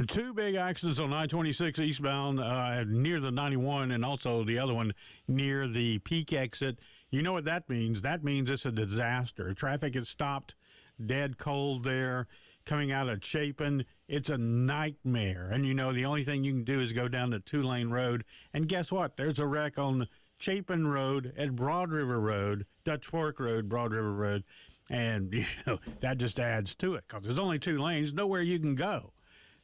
Two big accidents on I-26 eastbound near the 91 and also the other one near the Peak exit. You know what that means? That means it's a disaster. Traffic is stopped dead cold there coming out of Chapin. It's a nightmare. And, the only thing you can do is go down the two-lane road. And guess what? There's a wreck on Chapin Road at Broad River Road, Dutch Fork Road, Broad River Road. And, that just adds to it because there's only two lanes, nowhere you can go.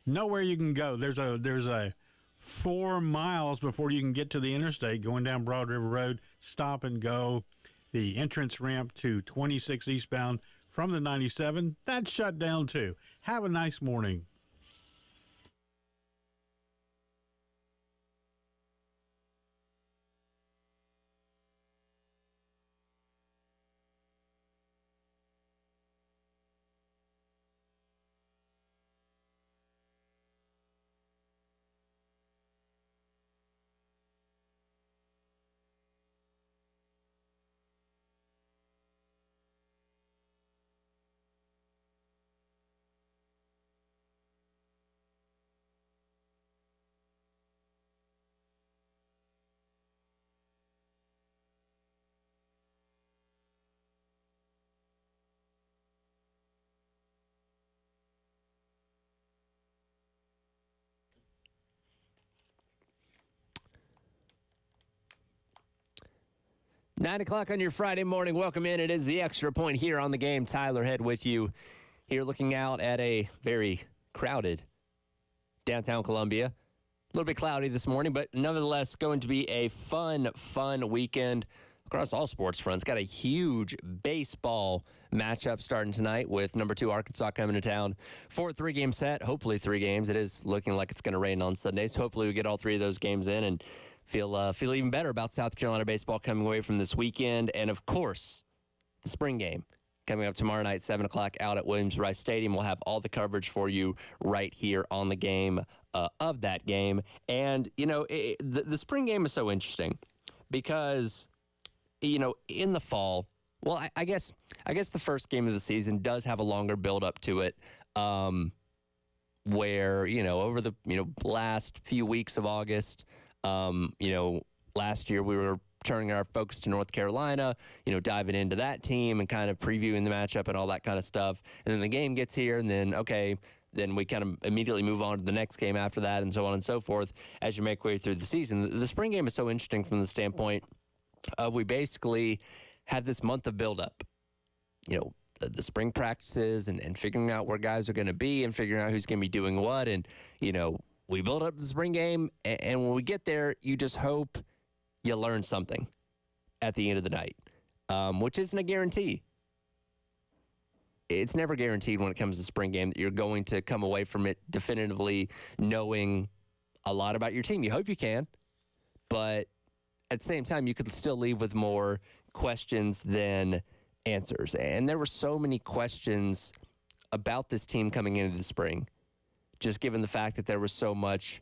Nowhere you can go. There's a 4 miles before you can get to the interstate going down Broad River Road, stop and go. The entrance ramp to 26 eastbound from the 97, that's shut down too. Have a nice morning. Nine o'clock on your Friday morning. Welcome in. It is the Extra Point here on the game. Tyler Head with you here looking out at a very crowded downtown Columbia. A little bit cloudy this morning, but nevertheless going to be a fun weekend across all sports fronts. Got a huge baseball matchup starting tonight with number 2 Arkansas coming to town for a 3-game set. Hopefully 3 games. It is looking like it's going to rain on Sunday, so hopefully we get all 3 of those games in and feel even better about South Carolina baseball coming away from this weekend. And, of course, the spring game coming up tomorrow night, 7 o'clock out at Williams-Brice Stadium. We'll have all the coverage for you right here on the game of that game. And, the spring game is so interesting because, in the fall, well, I guess the first game of the season does have a longer build-up to it where, over the, last few weeks of August, last year we were turning our focus to North Carolina, diving into that team and kind of previewing the matchup and all that kind of stuff. And then the game gets here and then, then we kind of immediately move on to the next game after that and so on and so forth as you make way through the season. The spring game is so interesting from the standpoint of we basically have this month of buildup, the spring practices and figuring out where guys are going to be and figuring out who's going to be doing what. And, we build up the spring game, and when we get there, you just hope you learn something at the end of the night, which isn't a guarantee. It's never guaranteed when it comes to spring game that you're going to come away from it definitively knowing a lot about your team. You hope you can, but at the same time, you could still leave with more questions than answers. And there were so many questions about this team coming into the spring, just given the fact that there was so much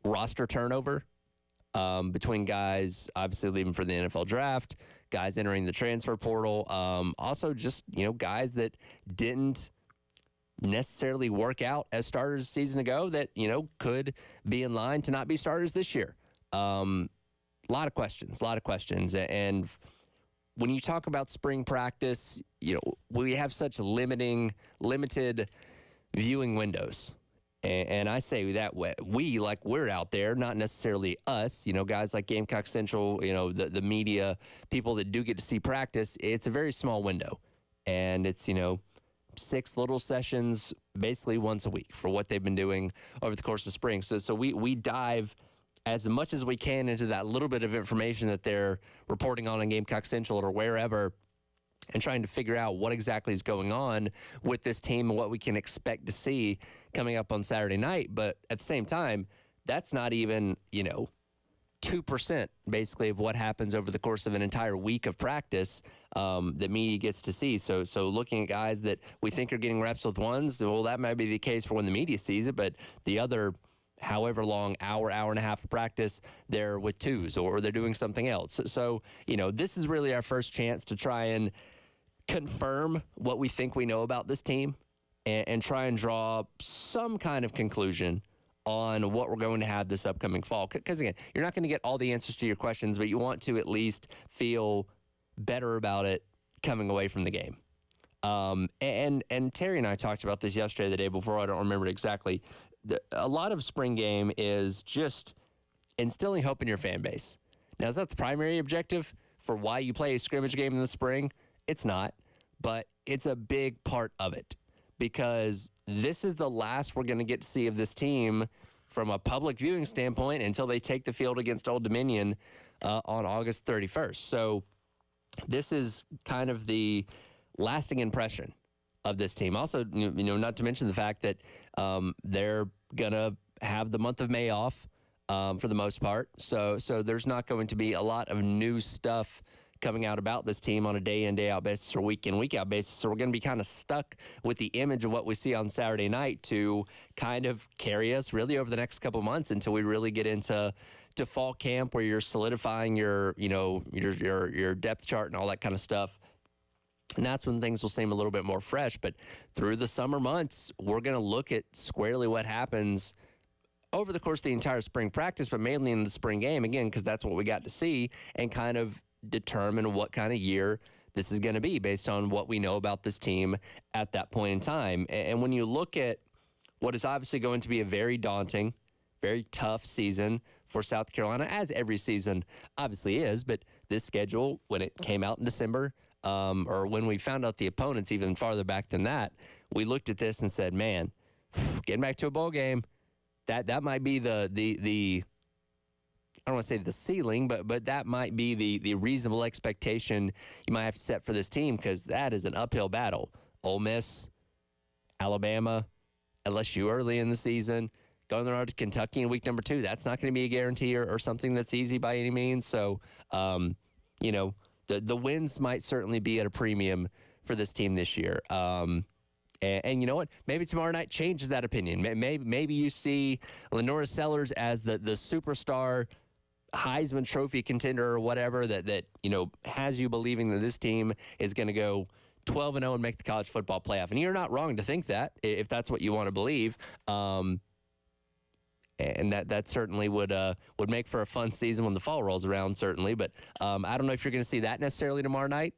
roster turnover between guys obviously leaving for the NFL draft, guys entering the transfer portal, also just, guys that didn't necessarily work out as starters a season ago that, could be in line to not be starters this year. A lot of questions. And when you talk about spring practice, we have such limited viewing windows. And I say that we're out there, not necessarily us, guys like Gamecock Central, the media, people that do get to see practice. It's a very small window. And it's, 6 little sessions basically once a week for what they've been doing over the course of spring. So we dive as much as we can into that little bit of information that they're reporting on Gamecock Central or wherever, and trying to figure out what exactly is going on with this team and what we can expect to see coming up on Saturday night. But at the same time, that's not even, 2% basically of what happens over the course of an entire week of practice that media gets to see. So looking at guys that we think are getting reps with ones, well, that might be the case for when the media sees it, but the other however long, hour and a half of practice, they're with twos or they're doing something else. So, this is really our first chance to try and confirm what we think we know about this team and try and draw some kind of conclusion on what we're going to have this upcoming fall. Because, again, you're not going to get all the answers to your questions, but you want to at least feel better about it coming away from the game. And Terry and I talked about this yesterday, the day before. I don't remember it exactly. A lot of spring game is just instilling hope in your fan base. Now, is that the primary objective for why you play a scrimmage game in the spring? It's not, but it's a big part of it, because this is the last we're going to get to see of this team from a public viewing standpoint until they take the field against Old Dominion on August 31st. So this is kind of the lasting impression of this team. Also, not to mention the fact that they're going to have the month of May off for the most part. So there's not going to be a lot of new stuff coming out about this team on a day in, day out basis or week in, week out basis. So we're going to be kind of stuck with the image of what we see on Saturday night to kind of carry us really over the next couple months until we really get into fall camp, where you're solidifying your depth chart and all that kind of stuff. And that's when things will seem a little bit more fresh. But through the summer months, we're going to look at squarely what happens over the course of the entire spring practice, but mainly in the spring game, again, because that's what we got to see, and kind of determine what kind of year this is going to be based on what we know about this team at that point in time. And when you look at what is obviously going to be a very daunting, very tough season for South Carolina, as every season obviously is, but this schedule, when it came out in December, or when we found out the opponents even farther back than that, we looked at this and said, man, getting back to a bowl game, that might be the I don't want to say the ceiling, but that might be the reasonable expectation you might have to set for this team, because that is an uphill battle. Ole Miss, Alabama, LSU early in the season, going the road to Kentucky in week number 2. That's not going to be a guarantee or something that's easy by any means. So, the wins might certainly be at a premium for this team this year. And you know what? Maybe tomorrow night changes that opinion. Maybe you see Lenora Sellers as the superstar Heisman Trophy contender or whatever that has you believing that this team is going to go 12-0 and make the college football playoff. And you're not wrong to think that, if that's what you want to believe. And that certainly would make for a fun season when the fall rolls around, certainly. But I don't know if you're going to see that necessarily tomorrow night.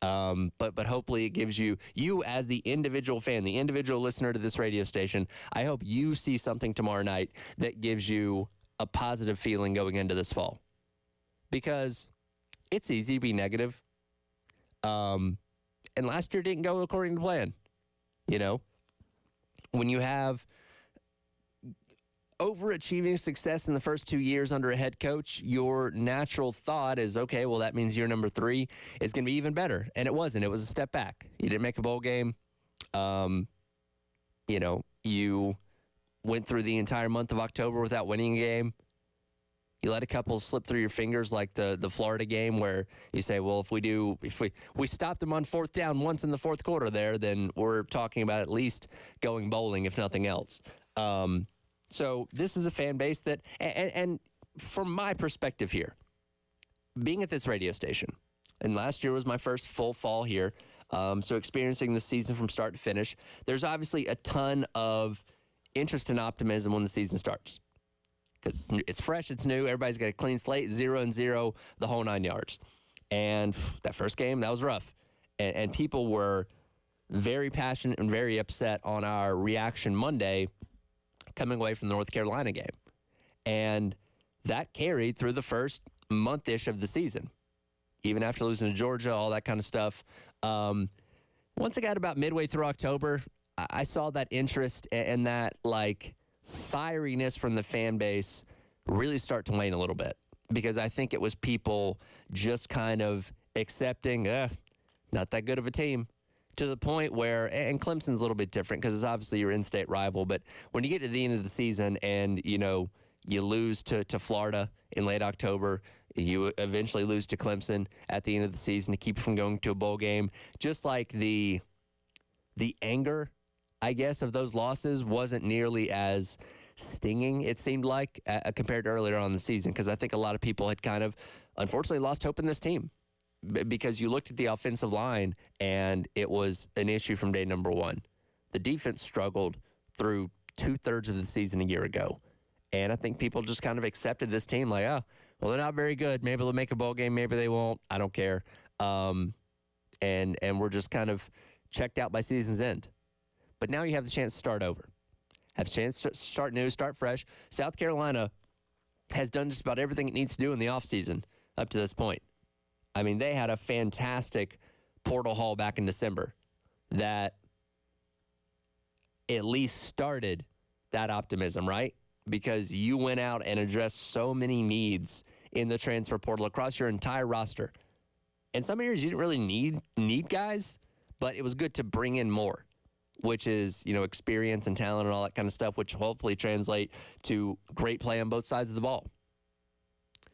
But hopefully it gives you as the individual fan, the individual listener to this radio station, I hope you see something tomorrow night that gives you a positive feeling going into this fall. Because it's easy to be negative. And last year didn't go according to plan. When you have overachieving success in the first 2 years under a head coach, your natural thought is, okay, well, that means year number 3 is going to be even better. And it wasn't. It was a step back. You didn't make a bowl game. You went through the entire month of October without winning a game. You let a couple slip through your fingers, like the Florida game, where you say, well, if we stop them on 4th down once in the 4th quarter there, then we're talking about at least going bowling, if nothing else. So this is a fan base that, and from my perspective here, being at this radio station, and last year was my first full fall here, so experiencing the season from start to finish, there's obviously a ton of interest and optimism when the season starts. Because it's fresh, it's new, everybody's got a clean slate, 0-0, the whole 9 yards. And that first game, that was rough. And people were very passionate and very upset on our reaction Monday coming away from the North Carolina game. And that carried through the first month-ish of the season, even after losing to Georgia, all that kind of stuff. Once I got about midway through October, I saw that interest and that, fieriness from the fan base really start to wane a little bit, because I think it was people just kind of accepting, not that good of a team, to the point where, and Clemson's a little bit different because it's obviously your in-state rival, but when you get to the end of the season and, you lose to Florida in late October, you eventually lose to Clemson at the end of the season to keep you from going to a bowl game, just like the anger, I guess, of those losses wasn't nearly as stinging, it seemed like, compared to earlier on in the season, because I think a lot of people had kind of, unfortunately, lost hope in this team, because you looked at the offensive line and it was an issue from day number 1. The defense struggled through 2/3 of the season a year ago. And I think people just kind of accepted this team like, oh, well, they're not very good. Maybe they'll make a bowl game. Maybe they won't. I don't care. And we're just kind of checked out by season's end. But now you have the chance to start over. Have a chance to start new, start fresh. South Carolina has done just about everything it needs to do in the offseason up to this point. I mean, they had a fantastic portal haul back in December that at least started that optimism, right? Because you went out and addressed so many needs in the transfer portal across your entire roster. And some areas you didn't really need guys, but it was good to bring in more, which is, experience and talent and all that kind of stuff, which hopefully translate to great play on both sides of the ball.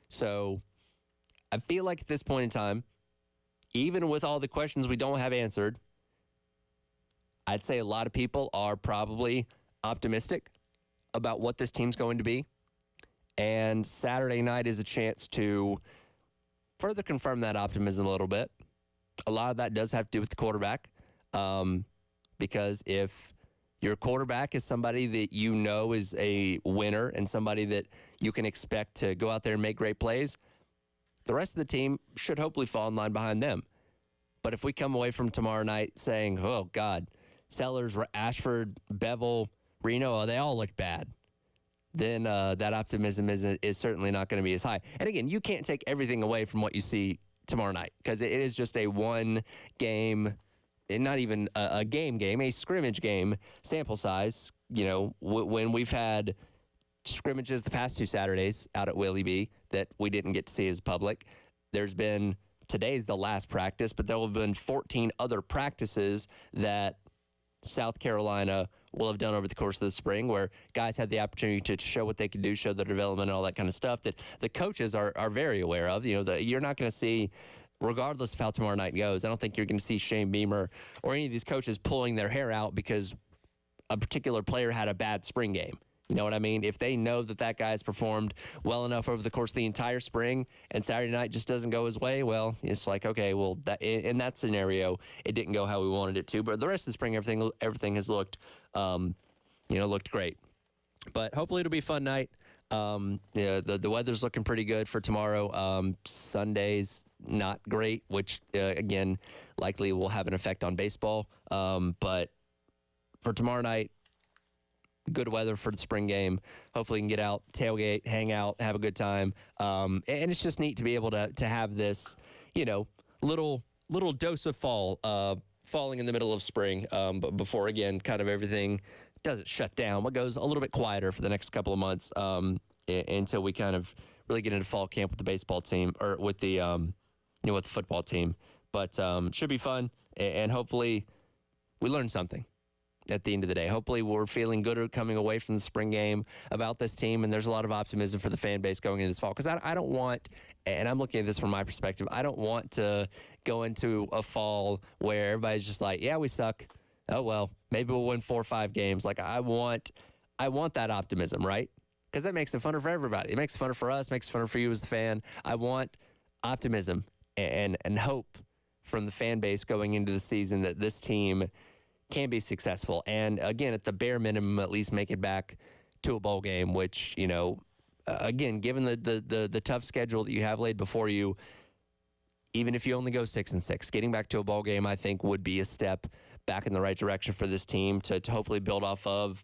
So I feel like at this point in time, even with all the questions we don't have answered, I'd say a lot of people are probably optimistic about what this team's going to be. And Saturday night is a chance to further confirm that optimism a little bit. A lot of that does have to do with the quarterback. Because if your quarterback is somebody that you know is a winner and somebody that you can expect to go out there and make great plays, the rest of the team should hopefully fall in line behind them. But if we come away from tomorrow night saying, oh, God, Sellers, Ashford, Bevel, Reno, they all look bad, then that optimism is certainly not going to be as high. And again, you can't take everything away from what you see tomorrow night because it is just a one-game, not even a game, a scrimmage game sample size. When we've had scrimmages the past 2 Saturdays out at Willie B that we didn't get to see as public, today's the last practice, but there will have been 14 other practices that South Carolina will have done over the course of the spring where guys had the opportunity to show what they could do, show their development and all that kind of stuff that the coaches are very aware of. You're not going to see, regardless of how tomorrow night goes, I don't think you're going to see Shane Beamer or any of these coaches pulling their hair out because a particular player had a bad spring game. You know what I mean? If they know that guy has performed well enough over the course of the entire spring and Saturday night just doesn't go his way, well, it's like, okay, well, in that scenario, it didn't go how we wanted it to. But the rest of the spring, everything has looked, looked great. But hopefully it'll be a fun night. The weather's looking pretty good for tomorrow. Sunday's not great, which, again, likely will have an effect on baseball. But for tomorrow night, good weather for the spring game. Hopefully you can get out, tailgate, hang out, have a good time. And it's just neat to be able to have this, little dose of falling in the middle of spring. But before, again, kind of everything doesn't shut down, but goes a little bit quieter for the next couple of months until we kind of really get into fall camp with the baseball team or with the, with the football team. But should be fun, and hopefully we learn something at the end of the day. Hopefully we're feeling good coming away from the spring game about this team, and there's a lot of optimism for the fan base going into this fall. Because I don't want, and I'm looking at this from my perspective, I don't want to go into a fall where everybody's just like, yeah, we suck. Oh, well, maybe we'll win 4 or 5 games. Like, I want that optimism, right? Because that makes it funner for everybody. It makes it funner for us, makes it funner for you as the fan. I want optimism and hope from the fan base going into the season that this team can be successful. And again, at the bare minimum, at least make it back to a bowl game, which, again, given the tough schedule that you have laid before you, even if you only go 6-6, getting back to a bowl game, I think would be a step back in the right direction for this team to hopefully build off of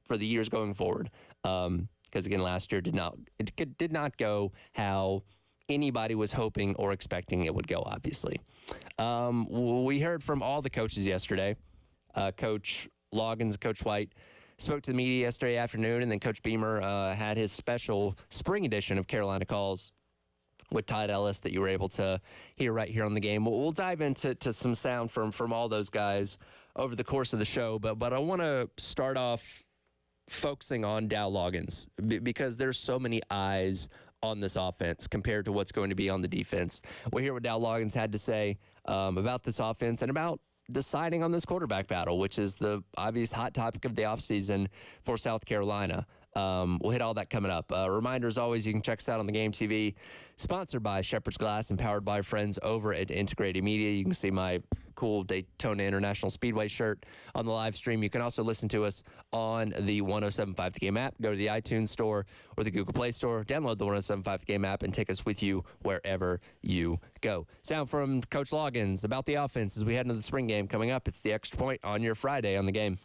for the years going forward. Because again, last year did not go how anybody was hoping or expecting it would go, obviously. We heard from all the coaches yesterday. Coach Loggins, Coach White spoke to the media yesterday afternoon, and then Coach Beamer had his special spring edition of Carolina Calls with Todd Ellis that you were able to hear right here on the game. We'll dive into some sound from all those guys over the course of the show, but I want to start off focusing on Dow Loggins because there's so many eyes on this offense compared to what's going to be on the defense. We'll hear what Dow Loggins had to say about this offense and about deciding on this quarterback battle, which is the obvious hot topic of the offseason for South Carolina. We'll hit all that coming up. Reminder, as always, you can check us out on the Game TV, sponsored by Shepherd's Glass and powered by friends over at Integrated Media. You can see my cool Daytona International Speedway shirt on the live stream. You can also listen to us on the 107.5 The Game app. Go to the iTunes store or the Google Play Store, download the 107.5 The Game app, and take us with you wherever you go. Sound from Coach Loggins about the offense as we head into the spring game coming up. It's the Extra Point on your Friday on the Game.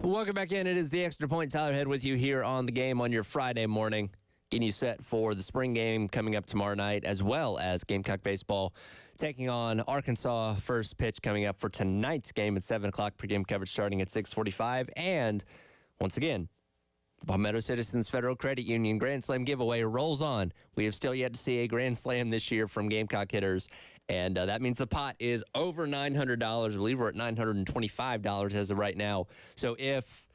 Welcome back in. It is the Extra Point. Tyler Head with you here on the game on your Friday morning, getting you set for the spring game coming up tomorrow night, as well as Gamecock baseball taking on Arkansas. First pitch coming up for tonight's game at 7 o'clock. Pregame coverage starting at 6:45. And once again, the Palmetto Citizens Federal Credit Union Grand Slam giveaway rolls on. We have still yet to see a Grand Slam this year from Gamecock hitters, and that means the pot is over $900. I believe we're at $925 as of right now. So if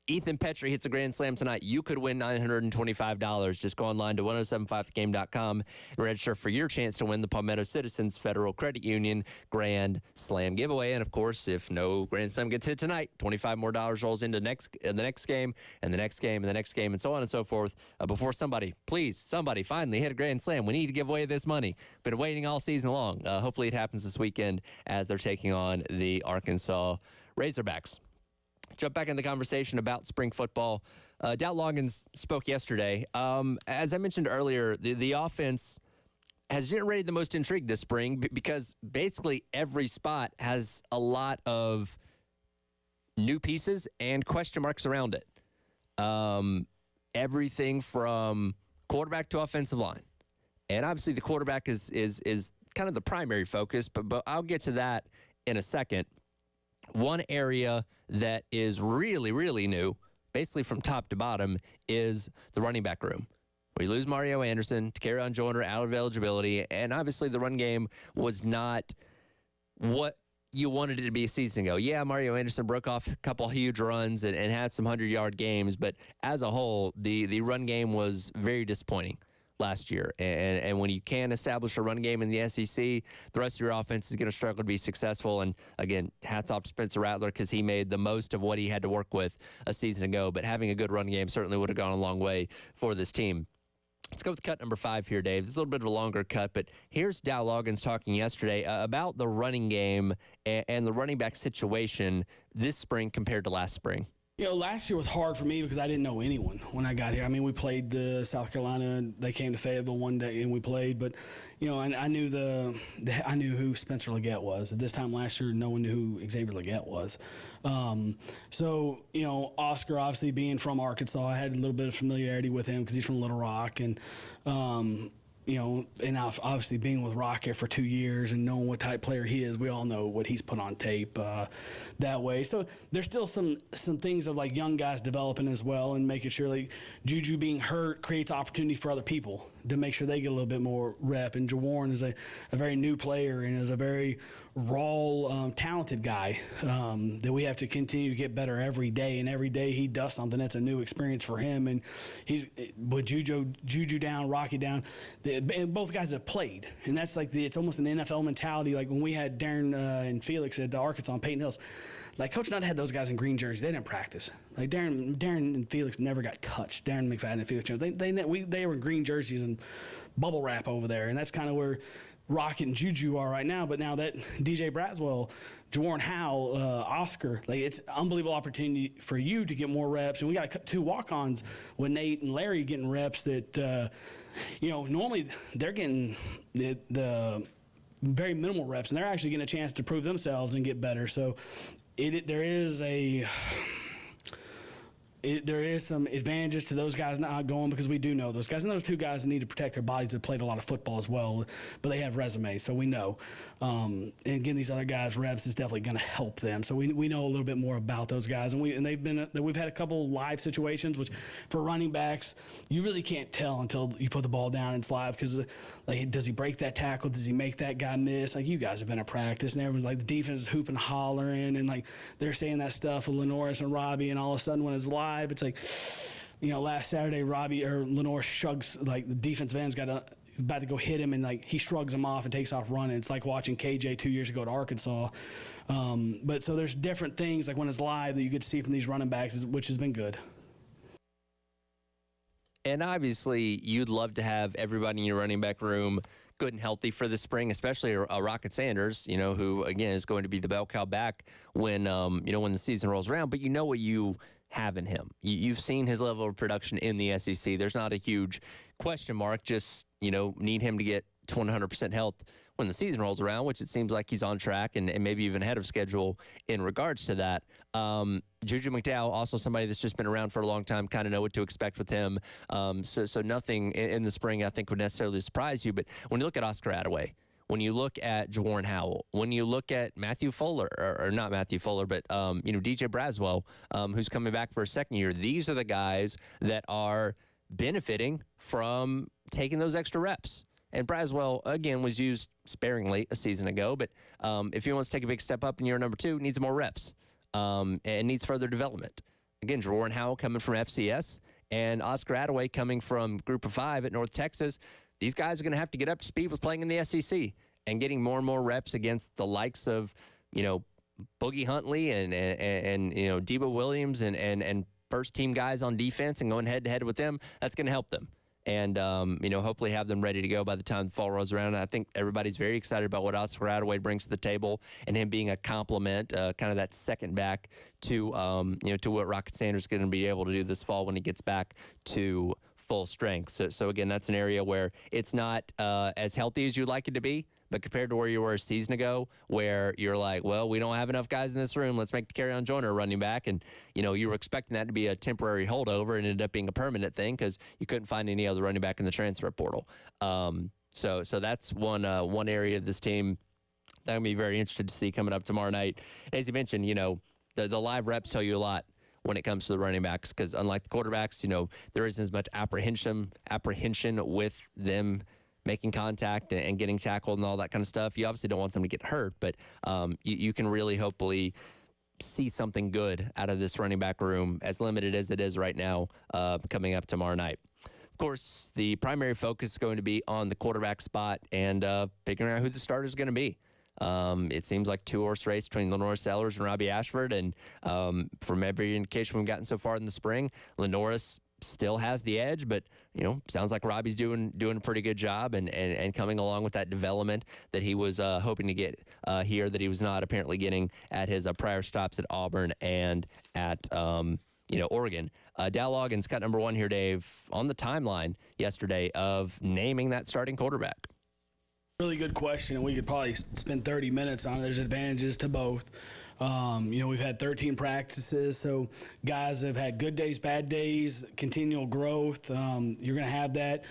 Ethan Petrie hits a Grand Slam tonight, you could win $925. Just go online to 1075thegame.com and register for your chance to win the Palmetto Citizens Federal Credit Union Grand Slam giveaway. And, of course, if no Grand Slam gets hit tonight, $25 more rolls into the next game and the next game and the next game and so on and so forth before somebody finally hit a Grand Slam. We need to give away this money. Been waiting all season long. Hopefully it happens this weekend as they're taking on the Arkansas Razorbacks. Jump back in the conversation about spring football. Dow Loggins spoke yesterday. As I mentioned earlier, the offense has generated the most intrigue this spring because basically every spot has a lot of new pieces and question marks around it. Everything from quarterback to offensive line. And obviously the quarterback is kind of the primary focus, but I'll get to that in a second. One area that is really, really new, basically from top to bottom, is the running back room. We lose Mario Anderson, Takarion Joyner out of eligibility, and obviously the run game was not what you wanted it to be a season ago. Yeah, Mario Anderson broke off a couple huge runs and had some 100-yard games, but as a whole, the run game was very disappointing last year. And when you can't establish a run game in the SEC, the rest of your offense is going to struggle to be successful. And again, hats off to Spencer Rattler because he made the most of what he had to work with a season ago. But having a good run game certainly would have gone a long way for this team. Let's go with cut number 5 here, Dave. This is a little bit of a longer cut, but here's Dow Loggins talking yesterday about the running game and the running back situation this spring compared to last spring. You know, last year was hard for me because I didn't know anyone when I got here. I mean, we played South Carolina. They came to Fayetteville one day and we played, but you know, I knew I knew who Spencer Leggett was. At this time last year, no one knew who Xavier Leggett was. So you know, Oscar obviously being from Arkansas, I had a little bit of familiarity with him because he's from Little Rock, and you know, and obviously being with Rocket for 2 years and knowing what type player he is, we all know what he's put on tape that way. So there's still some things of like young guys developing as well and making sure like Juju being hurt creates opportunity for other people to make sure they get a little bit more rep. And Jawarn is a very new player and is a very raw, talented guy that we have to continue to get better every day. And every day he does something that's a new experience for him. And he's with Juju down, Rocky down. And both guys have played, and that's like it's almost an NFL mentality. Like when we had Darren and Felix at Arkansas and Peyton Hills, like Coach Nutt had those guys in green jerseys. They didn't practice. Like Darren and Felix never got touched. Darren McFadden and Felix Jones, they were in green jerseys and bubble wrap over there, and that's kind of where Rocket and Juju are right now. But now that DJ Braswell, Jawarn Howell, Oscar, like it's an unbelievable opportunity for you to get more reps. And we got 2 walk-ons with Nate and Larry getting reps that, you know, normally they're getting the very minimal reps, and they're actually getting a chance to prove themselves and get better. So there is some advantages to those guys not going because we do know those guys. And those 2 guys need to protect their bodies. Have played a lot of football as well, but they have resumes, so we know. And getting these other guys reps is definitely going to help them. So we know a little bit more about those guys. And we've had a couple live situations, which for running backs, you really can't tell until you put the ball down and it's live because, like, does he break that tackle? Does he make that guy miss? Like, you guys have been at practice, and everyone's like, the defense is hooping, hollering, and like they're saying that stuff with Lenoris and Robbie, and all of a sudden when it's live, it's like, you know, last Saturday, Robbie or Lenore shrugs, like the defensive end's about to go hit him, and like he shrugs him off and takes off running. It's like watching KJ 2 years ago at Arkansas. But so there's different things like when it's live that you get to see from these running backs, which has been good. And obviously, you'd love to have everybody in your running back room good and healthy for the spring, especially a Rocket Sanders, you know, who again is going to be the bell cow back when you know, when the season rolls around. But you know what you have in him. You've seen his level of production in the SEC. There's not a huge question mark. Just, you know, need him to get to 100% health when the season rolls around, which it seems like he's on track and maybe even ahead of schedule in regards to that. Juju McDowell, also somebody that's just been around for a long time, kind of know what to expect with him. So nothing in the spring I think would necessarily surprise you. But when you look at Oscar Attaway, when you look at Jawarn Howell, when you look at Matthew Fuller, or not Matthew Fuller, but DJ Braswell, who's coming back for a second year, these are the guys that are benefiting from taking those extra reps. And Braswell, again, was used sparingly a season ago, but if he wants to take a big step up in year number 2, needs more reps and needs further development. Again, Jawarn Howell coming from FCS and Oscar Attaway coming from Group of 5 at North Texas. These guys are going to have to get up to speed with playing in the SEC and getting more and more reps against the likes of, Boogie Huntley and Debo Williams and first-team guys on defense and going head-to-head with them. That's going to help them. And, hopefully have them ready to go by the time the fall rolls around. And I think everybody's very excited about what Oscar Attaway brings to the table and him being a complement, kind of that second back to what Rocket Sanders is going to be able to do this fall when he gets back to full strength. So again, that's an area where it's not as healthy as you'd like it to be, but compared to where you were a season ago, where you're like, well, we don't have enough guys in this room, let's make the Carry-On Joyner a running back. And, you were expecting that to be a temporary holdover and ended up being a permanent thing because you couldn't find any other running back in the transfer portal. So that's one area of this team that I'm going to be very interested to see coming up tomorrow night. As you mentioned, the live reps tell you a lot when it comes to the running backs, because unlike the quarterbacks, there isn't as much apprehension with them making contact and getting tackled and all that kind of stuff. You obviously don't want them to get hurt, but you can really hopefully see something good out of this running back room, as limited as it is right now, coming up tomorrow night. Of course, the primary focus is going to be on the quarterback spot and figuring out who the starter is going to be. It seems like 2-horse race between Lenora Sellers and Robbie Ashford, and from every indication we've gotten so far in the spring, Lenora still has the edge, but sounds like Robbie's doing a pretty good job and coming along with that development that he was hoping to get here, that he was not apparently getting at his prior stops at Auburn and at Oregon. Dow Loggins cut number 1 here, Dave, on the timeline yesterday of naming that starting quarterback. Really good question, and we could probably spend 30 minutes on it. There's advantages to both. We've had 13 practices, so guys have had good days, bad days, continual growth. You're going to have that.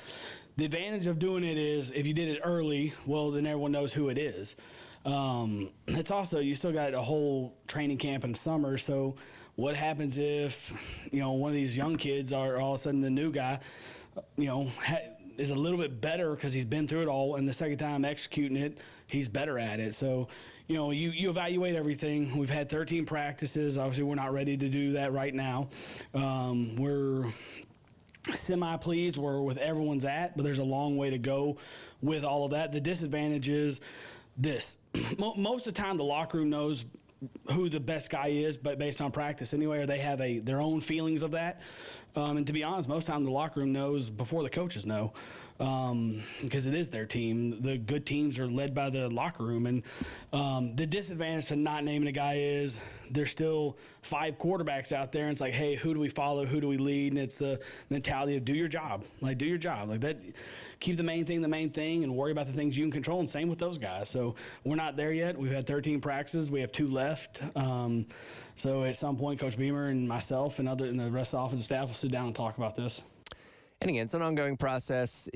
The advantage of doing it is if you did it early, well, then everyone knows who it is. It's also, you still got a whole training camp in the summer, so what happens if, one of these young kids are all of a sudden the new guy, is a little bit better because he's been through it all, and the second time executing it, he's better at it. So, you evaluate everything. We've had 13 practices. Obviously, we're not ready to do that right now. We're semi-pleased where with everyone's at, but there's a long way to go with all of that. The disadvantage is this. Most of the time, the locker room knows who the best guy is, but based on practice anyway, or they have their own feelings of that. And to be honest, most of the time the locker room knows before the coaches know, because it is their team. The good teams are led by the locker room. And the disadvantage to not naming a guy is there's still 5 quarterbacks out there, and it's like, hey, who do we follow? Who do we lead? And it's the mentality of do your job. Do your job. Like that. Keep the main thing, and worry about the things you can control, and same with those guys. So we're not there yet. We've had 13 practices. We have 2 left. So at some point, Coach Beamer and myself and the rest of the offensive staff will sit down and talk about this. And again, it's an ongoing process.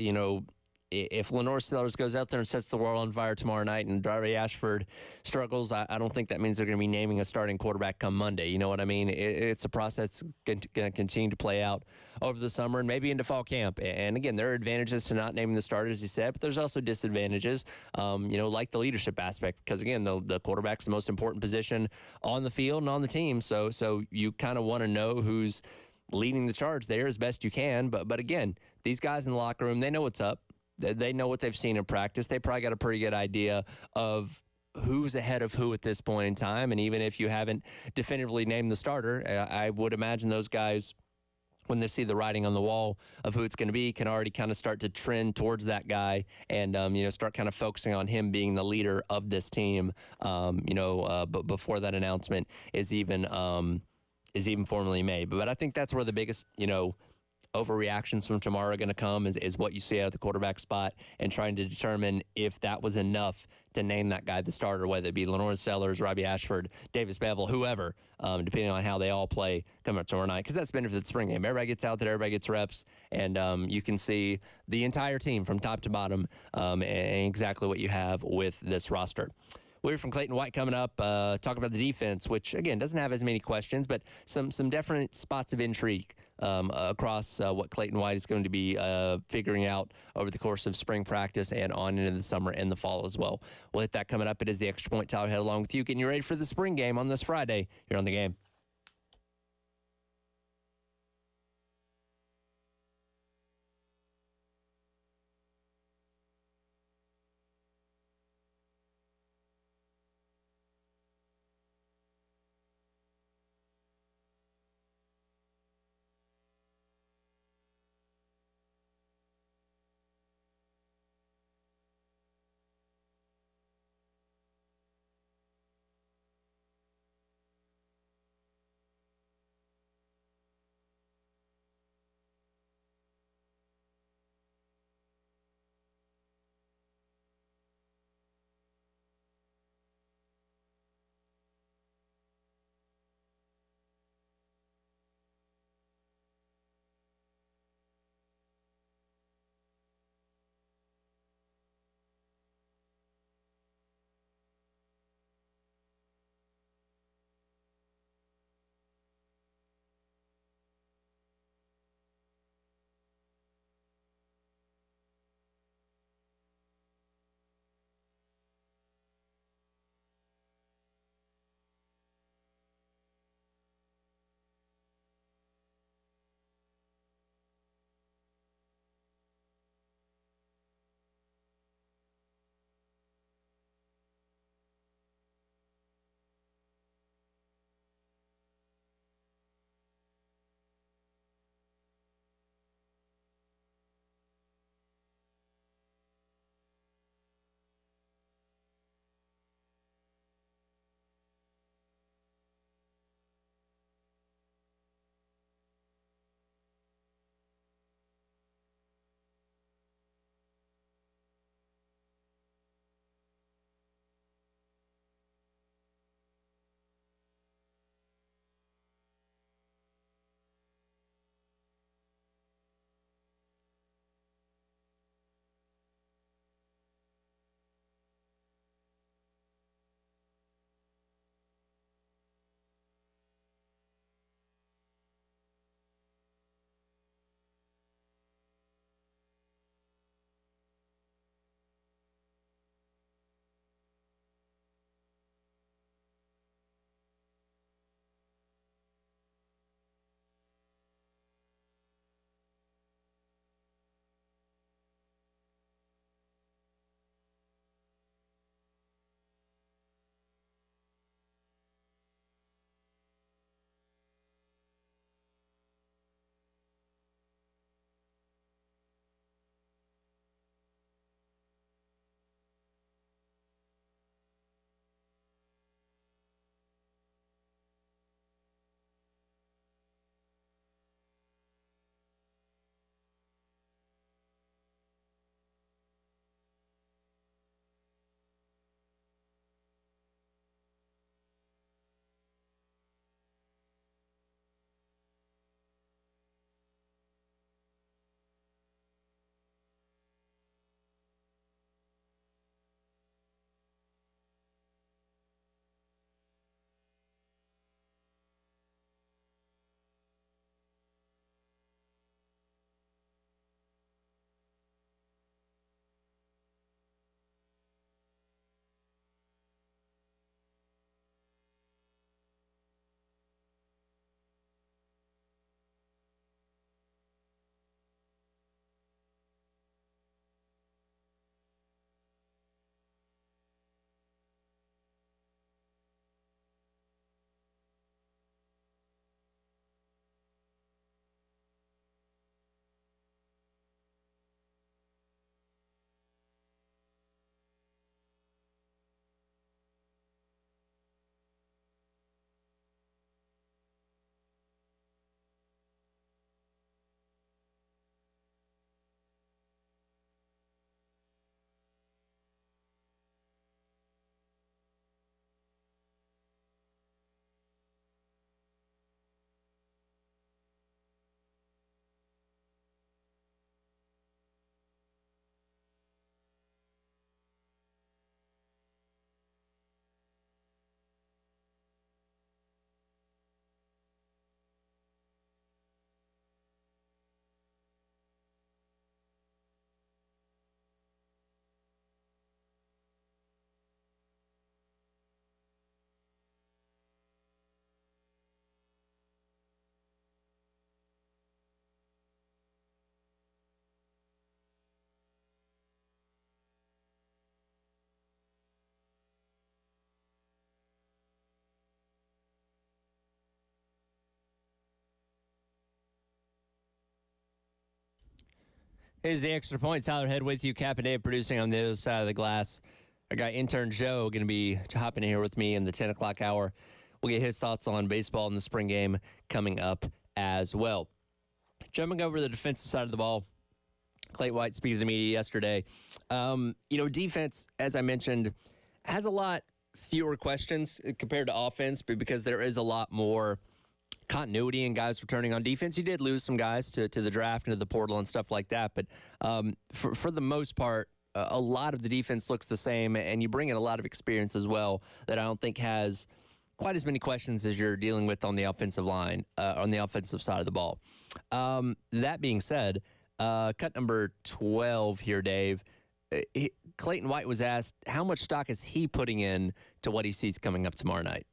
If Lenore Sellers goes out there and sets the world on fire tomorrow night and Darby Ashford struggles, I don't think that means they're going to be naming a starting quarterback come Monday. You know what I mean? It's a process going to continue to play out over the summer and maybe into fall camp. And again, there are advantages to not naming the starter, as you said, but there's also disadvantages, like the leadership aspect. Because again, the quarterback's the most important position on the field and on the team. So you kind of want to know who's leading the charge there as best you can. But again, these guys in the locker room, they know what's up. They know what they've seen in practice. They probably got a pretty good idea of who's ahead of who at this point in time. And even if you haven't definitively named the starter, I would imagine those guys, when they see the writing on the wall of who it's going to be, can already kind of start to trend towards that guy and, start kind of focusing on him being the leader of this team, but before that announcement is even formally made. But I think that's where the biggest, overreactions from tomorrow are going to come is what you see out of the quarterback spot and trying to determine if that was enough to name that guy the starter, whether it be Lenore Sellers, Robbie Ashford, Davis Bevel, whoever, depending on how they all play coming up tomorrow night. Because that's the benefit of the spring game. Everybody gets out there, everybody gets reps, and you can see the entire team from top to bottom and exactly what you have with this roster. We'll hear from Clayton White coming up, talk about the defense, which, again, doesn't have as many questions, but some definite spots of intrigue across what Clayton White is going to be figuring out over the course of spring practice and on into the summer and the fall as well. We'll hit that coming up. It is the Extra Point. Tyler Head along with you, getting you ready for the spring game on this Friday here on The Game. Here's the extra point. Tyler Head with you, Cap and Dave producing on the other side of the glass. I got intern Joe going to be hopping in here with me in the 10 o'clock hour. We'll get his thoughts on baseball in the spring game coming up as well. Jumping over to the defensive side of the ball, Clayton White speaking to the media yesterday. Defense, as I mentioned, has a lot fewer questions compared to offense, but because there is a lot more continuity and guys returning on defense. You did lose some guys to the draft and to the portal and stuff like that, but for the most part, a lot of the defense looks the same, and you bring in a lot of experience as well that I don't think has quite as many questions as you're dealing with on the offensive line, on the offensive side of the ball. That being said, cut number 12 here, Dave. Clayton White was asked how much stock is he putting in to what he sees coming up tomorrow night.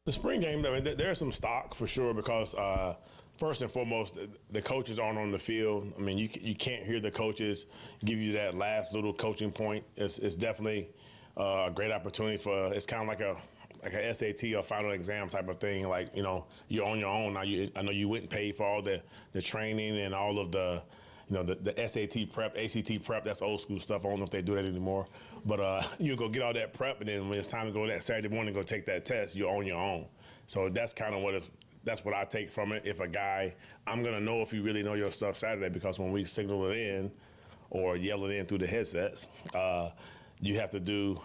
The spring game, I mean, there's some stock for sure because first and foremost, the coaches aren't on the field. I mean, you can't hear the coaches give you that last little coaching point. It's definitely a great opportunity for. It's kind of like a SAT or final exam type of thing. Like, you're on your own now. I know you went and paid for all the training and all of the. The SAT prep, ACT prep, that's old school stuff. I don't know if they do that anymore. But you go get all that prep, and then when it's time to go that Saturday morning, go take that test, you're on your own. So that's kind of that's what I take from it. If a guy, I'm going to know if you really know your stuff Saturday, because when we signal it in or yell it in through the headsets, you have to do,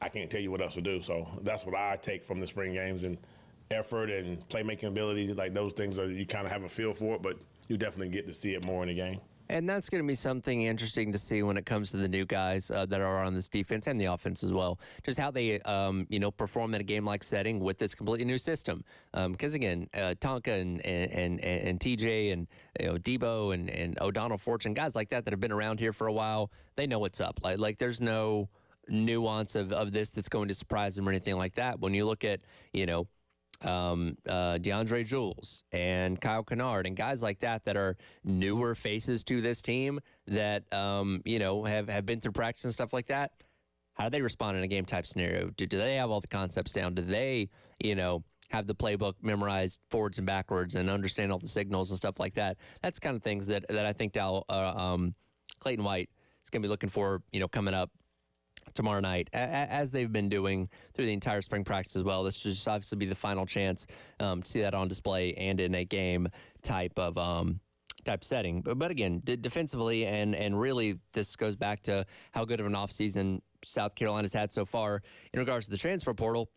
I can't tell you what else to do. So that's what I take from the spring games, and effort and playmaking ability, like those things you kind of have a feel for it, but you definitely get to see it more in the game. And that's going to be something interesting to see when it comes to the new guys that are on this defense and the offense as well. Just how they, perform in a game-like setting with this completely new system. Because again, Tonka and TJ and Debo and O'Donnell Fortune, guys like that have been around here for a while, they know what's up. Like there's no nuance of this that's going to surprise them or anything like that. When you look at, DeAndre Jules and Kyle Kennard and guys like that are newer faces to this team that have been through practice and stuff like that. How do they respond in a game type scenario? Do they have all the concepts down? Do they have the playbook memorized forwards and backwards and understand all the signals and stuff like that? That's the kind of things that I think Clayton White is going to be looking for coming up tomorrow night, as they've been doing through the entire spring practice as well. This should just obviously be the final chance to see that on display and in a game type setting. But again, defensively, and really this goes back to how good of an offseason South Carolina's had so far in regards to the transfer portal.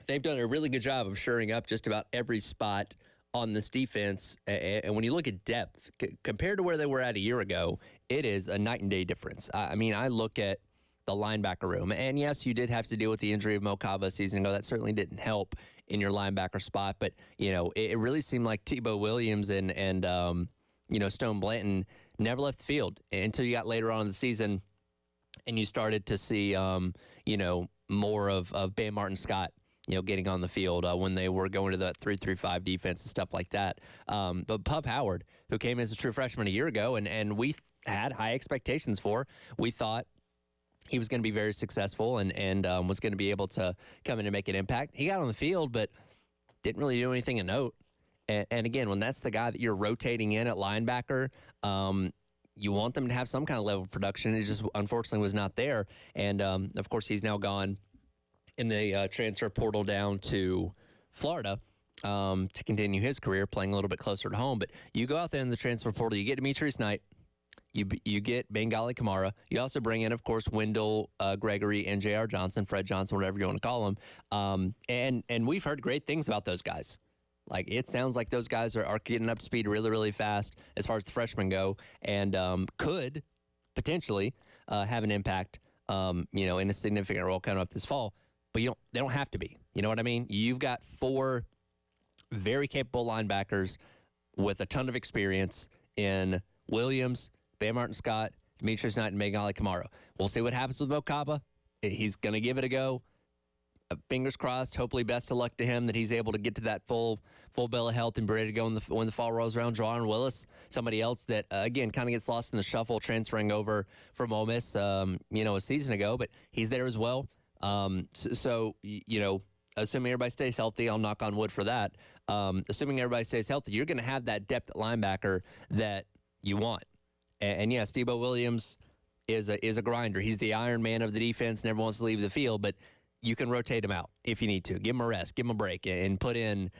They've done a really good job of shoring up just about every spot on this defense. And when you look at depth, compared to where they were at a year ago, it is a night and day difference. I look at the linebacker room. And yes, you did have to deal with the injury of Mo Kaba a season ago. That certainly didn't help in your linebacker spot. But, it really seemed like Tebow Williams and Stone Blanton never left the field until you got later on in the season and you started to see, more of Bam Martin Scott, getting on the field when they were going to that 3-3-5 defense and stuff like that. But Pup Howard, who came as a true freshman a year ago and we had high expectations for, we thought he was going to be very successful and was going to be able to come in and make an impact. He got on the field, but didn't really do anything of note. And again, when that's the guy that you're rotating in at linebacker, you want them to have some kind of level of production. It just unfortunately was not there. And, of course, he's now gone in the transfer portal down to Florida to continue his career, playing a little bit closer to home. But you go out there in the transfer portal, you get Demetrius Knight, you get Bengali Kamara. You also bring in, of course, Wendell Gregory and J.R. Johnson, Fred Johnson, whatever you want to call him. And we've heard great things about those guys. Like, it sounds like those guys are getting up to speed really, really fast as far as the freshmen go, and could potentially have an impact, in a significant role coming up this fall. But they don't have to be. You know what I mean? You've got 4 very capable linebackers with a ton of experience in Williams, Bam Martin Scott, Demetrius Knight, and Bengali Kamara. We'll see what happens with Mo Kaba. He's going to give it a go. Fingers crossed. Hopefully, best of luck to him that he's able to get to that full bill of health and be ready to go when the fall rolls around. Jordan Willis, somebody else that again kind of gets lost in the shuffle, transferring over from Ole Miss, a season ago, but he's there as well. Assuming everybody stays healthy, I'll knock on wood for that. Assuming everybody stays healthy, you're going to have that depth at linebacker that you want. And yes, Debo Williams is a grinder. He's the Iron Man of the defense, never wants to leave the field, but you can rotate him out if you need to. Give him a rest, give him a break, and put in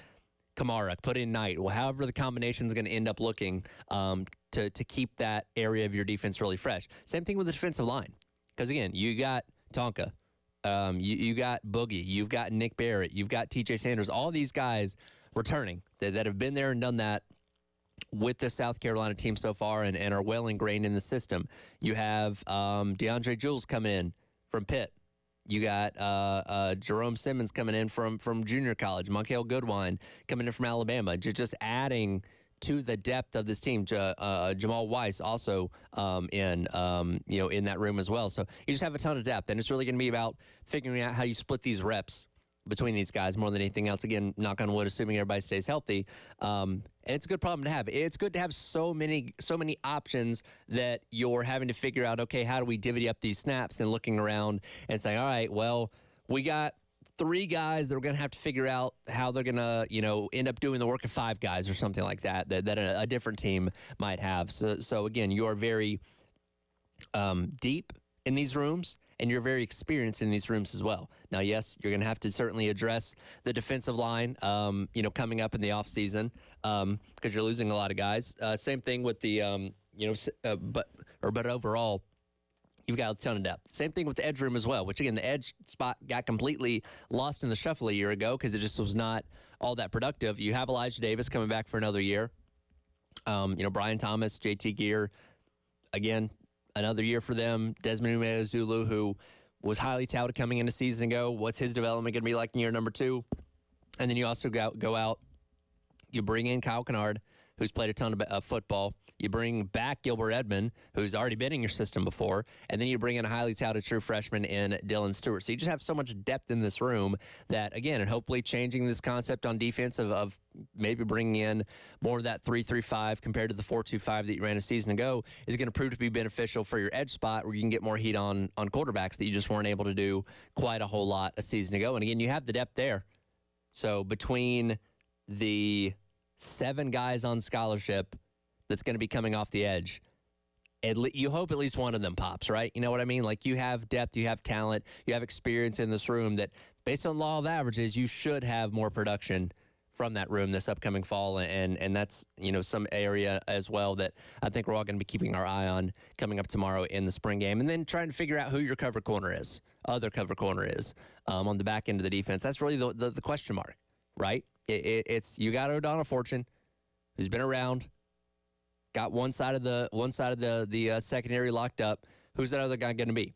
Kamara, put in Knight, well, however the combination is going to end up looking to keep that area of your defense really fresh. Same thing with the defensive line. Because, again, you got Tonka, you got Boogie, you've got Nick Barrett, you've got T.J. Sanders, all these guys returning that have been there and done that with the South Carolina team so far and are well ingrained in the system. You have DeAndre Jules coming in from Pitt. You got Jerome Simmons coming in from junior college. Monkel Goodwine coming in from Alabama. Just adding to the depth of this team. Jamal Weiss also in that room as well. So you just have a ton of depth, and it's really going to be about figuring out how you split these reps between these guys more than anything else. Again, knock on wood, assuming everybody stays healthy. And it's a good problem to have. It's good to have so many options that you're having to figure out, okay, how do we divvy up these snaps, and looking around and saying, all right, well, we got 3 guys that we're going to have to figure out how they're going to, end up doing the work of 5 guys or something like that a different team might have. So again, you are very deep in these rooms, and you're very experienced in these rooms as well. Now, yes, you're going to have to certainly address the defensive line, coming up in the offseason because you're losing a lot of guys. Same thing with the, but overall, you've got a ton of depth. Same thing with the edge room as well, which, again, the edge spot got completely lost in the shuffle a year ago because it just was not all that productive. You have Elijah Davis coming back for another year. Brian Thomas, JT Gear, again, another year for them. Desmond Umeozulu, who was highly touted coming into season ago. What's his development going to be like in year number 2? And then you also go out, you bring in Kyle Kennard, who's played a ton of football. You bring back Gilbert Edmond, who's already been in your system before. And then you bring in a highly touted true freshman in Dylan Stewart. So you just have so much depth in this room that, again, and hopefully changing this concept on defense of maybe bringing in more of that 3-3-5 compared to the 4-2-5 that you ran a season ago is going to prove to be beneficial for your edge spot where you can get more heat on quarterbacks that you just weren't able to do quite a whole lot a season ago. And, again, you have the depth there. So between the 7 guys on scholarship that's going to be coming off the edge, you hope at least one of them pops, right? You know what I mean? Like, you have depth, you have talent, you have experience in this room that, based on law of averages, you should have more production from that room this upcoming fall. And that's, some area as well that I think we're all going to be keeping our eye on coming up tomorrow in the spring game. And then trying to figure out who your other cover corner is on the back end of the defense. That's really the question mark, right? It's you got O'Donnell Fortune, who's been around, got one side of the secondary locked up. Who's that other guy going to be?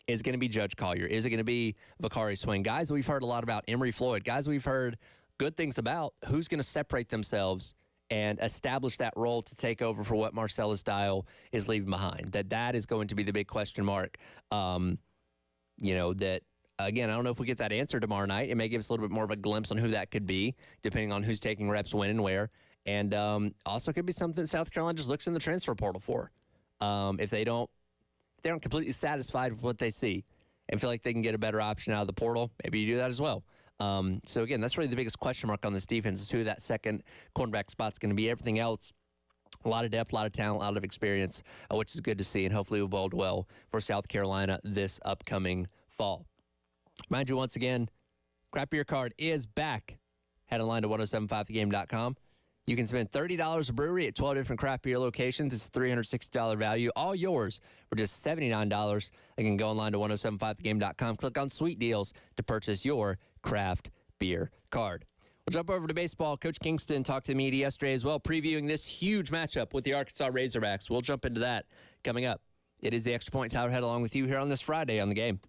Is it going to be Judge Collier? Is it going to be Vakari Swing? Guys we've heard a lot about, Emory Floyd. Guys we've heard good things about. Who's going to separate themselves and establish that role to take over for what Marcellus Dial is leaving behind? That is going to be the big question mark. That. Again, I don't know if we get that answer tomorrow night. It may give us a little bit more of a glimpse on who that could be, depending on who's taking reps, when, and where. And also could be something South Carolina just looks in the transfer portal for. If they aren't completely satisfied with what they see and feel like they can get a better option out of the portal, maybe you do that as well. So, again, that's really the biggest question mark on this defense is who that second cornerback spot's going to be. Everything else, a lot of depth, a lot of talent, a lot of experience, which is good to see, and hopefully will bode well for South Carolina this upcoming fall. Mind you, once again, Craft Beer Card is back. Head online to 1075thegame.com. You can spend $30 a brewery at 12 different craft beer locations. It's a $360 value, all yours for just $79. You can go online to 1075thegame.com, click on Sweet Deals to purchase your Craft Beer Card. We'll jump over to baseball. Coach Kingston talked to the media yesterday as well, previewing this huge matchup with the Arkansas Razorbacks. We'll jump into that coming up. It is the Extra Point. Tyler Head along with you here on this Friday on the Game.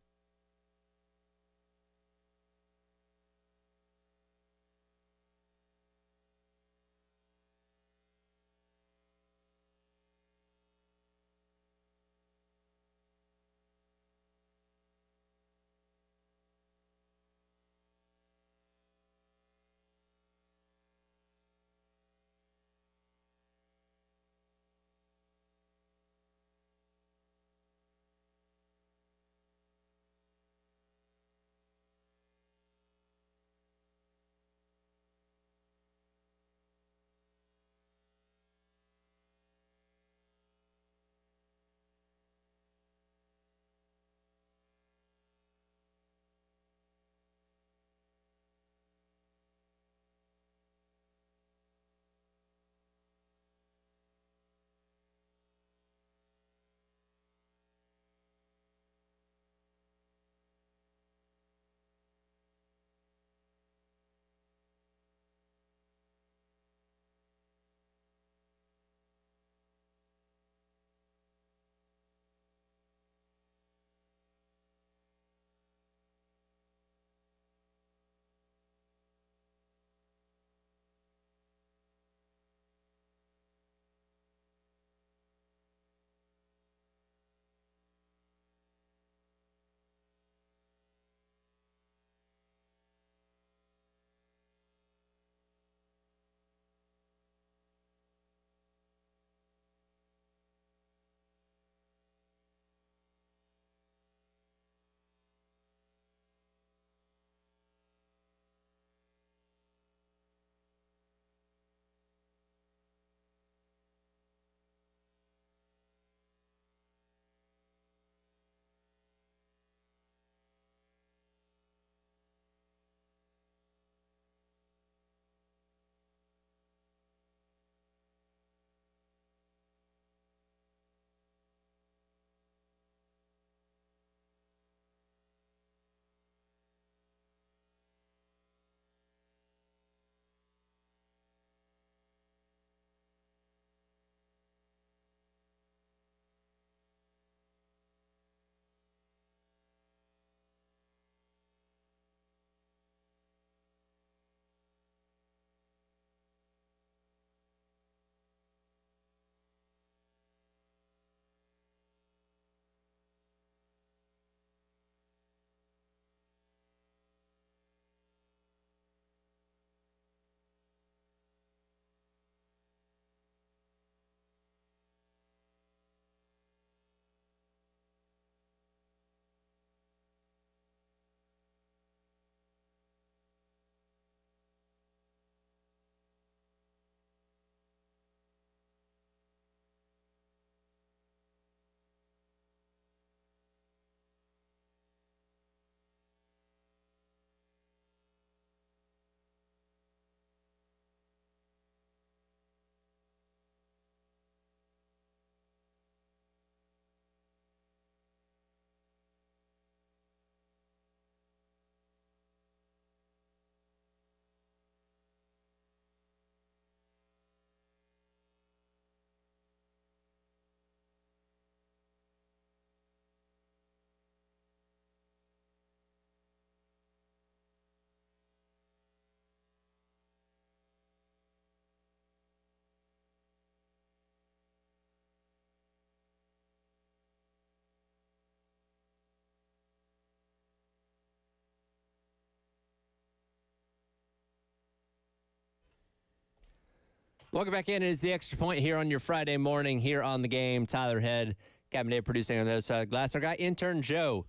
Welcome back in. It is the Extra Point here on your Friday morning here on The Game. Tyler Head, Captain Dave producing on the other side of the glass. Our guy, intern Joe,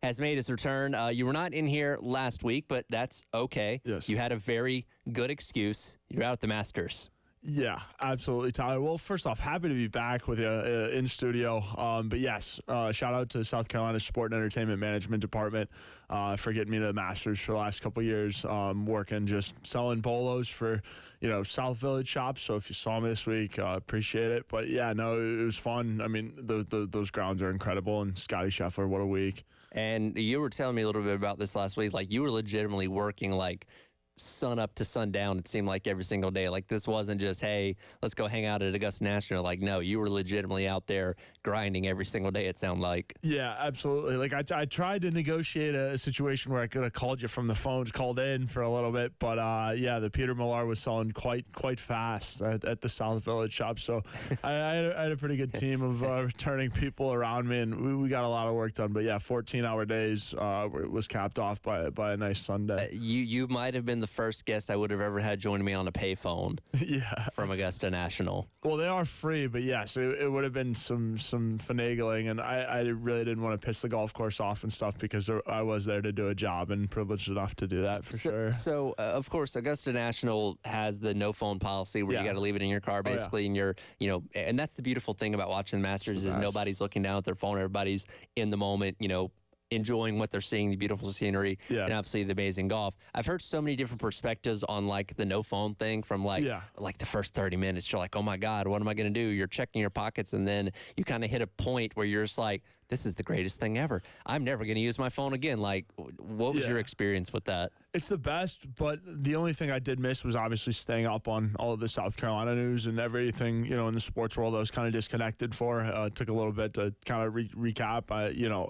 has made his return. You were not in here last week, but that's okay. Yes. You had a very good excuse. You're out at the Masters. Yeah, absolutely, Tyler. Well, first off, happy to be back with you in studio. But yes, shout out to South Carolina's Sport and Entertainment Management Department for getting me to the Masters for the last couple of years, working just selling polos for, South Village shops. So if you saw me this week, appreciate it. But yeah, no, it was fun. I mean, those grounds are incredible. And Scotty Scheffler, what a week. And you were telling me a little bit about this last week. Like, you were legitimately working, like, sun up to sundown, it seemed like every single day. Like, this wasn't just, hey, let's go hang out at Augusta National. Like, no, you were legitimately out there grinding every single day, it sounded like. Yeah, absolutely. Like, I tried to negotiate a situation where I could have called you from the phones, called in for a little bit, but yeah, the Peter Millar was selling quite fast at the South Village shop. So I had a pretty good team of returning people around me, and we got a lot of work done. But yeah, 14-hour days was capped off by a nice Sunday. You might have been the first guest I would have ever had joining me on a payphone. Yeah, from Augusta National. Well, they are free, but yes, it would have been some finagling, and I really didn't want to piss the golf course off and stuff because I was there to do a job and privileged enough to do that for sure. So of course, Augusta National has the no phone policy where you got to leave it in your car basically, and you're, and that's the beautiful thing about watching the Masters is nobody's looking down at their phone, everybody's in the moment, enjoying what they're seeing, the beautiful scenery, and obviously the amazing golf. I've heard so many different perspectives on like the no phone thing from like the first 30 minutes. You're like, oh my God, what am I going to do? You're checking your pockets, and then you kind of hit a point where you're just like, this is the greatest thing ever. I'm never going to use my phone again. Like, what was your experience with that? It's the best, but the only thing I did miss was obviously staying up on all of the South Carolina news and everything, in the sports world I was kind of disconnected for. It took a little bit to kind of recap.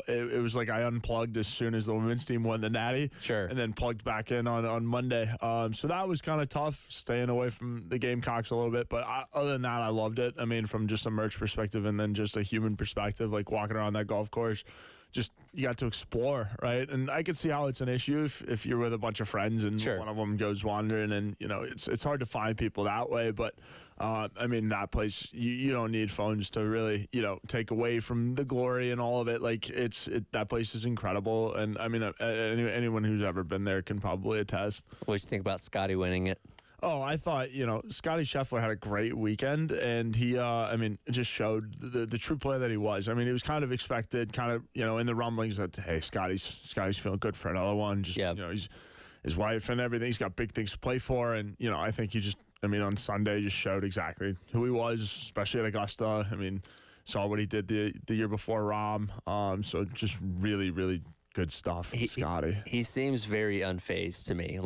It was like I unplugged as soon as the women's team won the Natty. Sure. And then plugged back in on Monday. So that was kind of tough, staying away from the Gamecocks a little bit. But other than that, I loved it. I mean, from just a merch perspective and then just a human perspective, like walking around that golf course, just you got to explore, right? And I could see how it's an issue if you're with a bunch of friends and one of them goes wandering, and it's hard to find people that way. But I mean, that place you don't need phones to really take away from the glory and all of it. Like that place is incredible, and I mean anyone who's ever been there can probably attest. What did you think about Scotty winning it? Oh, I thought, Scotty Scheffler had a great weekend, and he, just showed the true player that he was. I mean, he was kind of expected, in the rumblings that, hey, Scotty's feeling good for another one. Just, he's his wife and everything. He's got big things to play for, and, I think he just, on Sunday just showed exactly who he was, especially at Augusta. I mean, saw what he did the year before Rahm. So just really, really good stuff, Scotty. He seems very unfazed to me.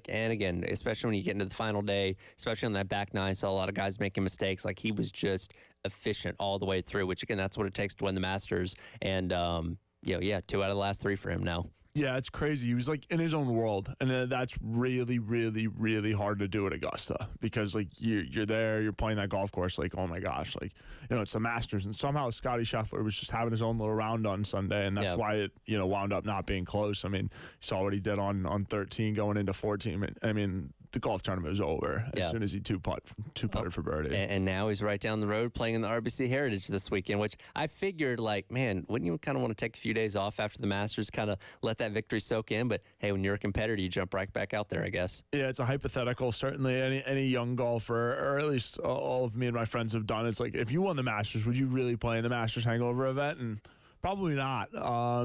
And again, especially when you get into the final day, especially on that back nine, saw a lot of guys making mistakes. Like, he was just efficient all the way through, which again, that's what it takes to win the Masters. And 2 out of the last 3 for him now. Yeah, it's crazy. He was like in his own world, and that's really, really, really hard to do at Augusta because like you're there, you're playing that golf course. Like, oh my gosh, like it's the Masters, and somehow Scotty Scheffler was just having his own little round on Sunday, and that's why it wound up not being close. I mean, you saw what he did on 13 going into 14. I mean, the golf tournament was over as soon as he two putted for birdie. And now he's right down the road playing in the RBC Heritage this weekend, which I figured, like, man, wouldn't you kind of want to take a few days off after the Masters, kind of let that victory soak in? But hey, when you're a competitor, you jump right back out there, I guess. Yeah, it's a hypothetical. Certainly any young golfer, or at least all of me and my friends have done, it's like, if you won the Masters, would you really play in the Masters hangover event? And probably not,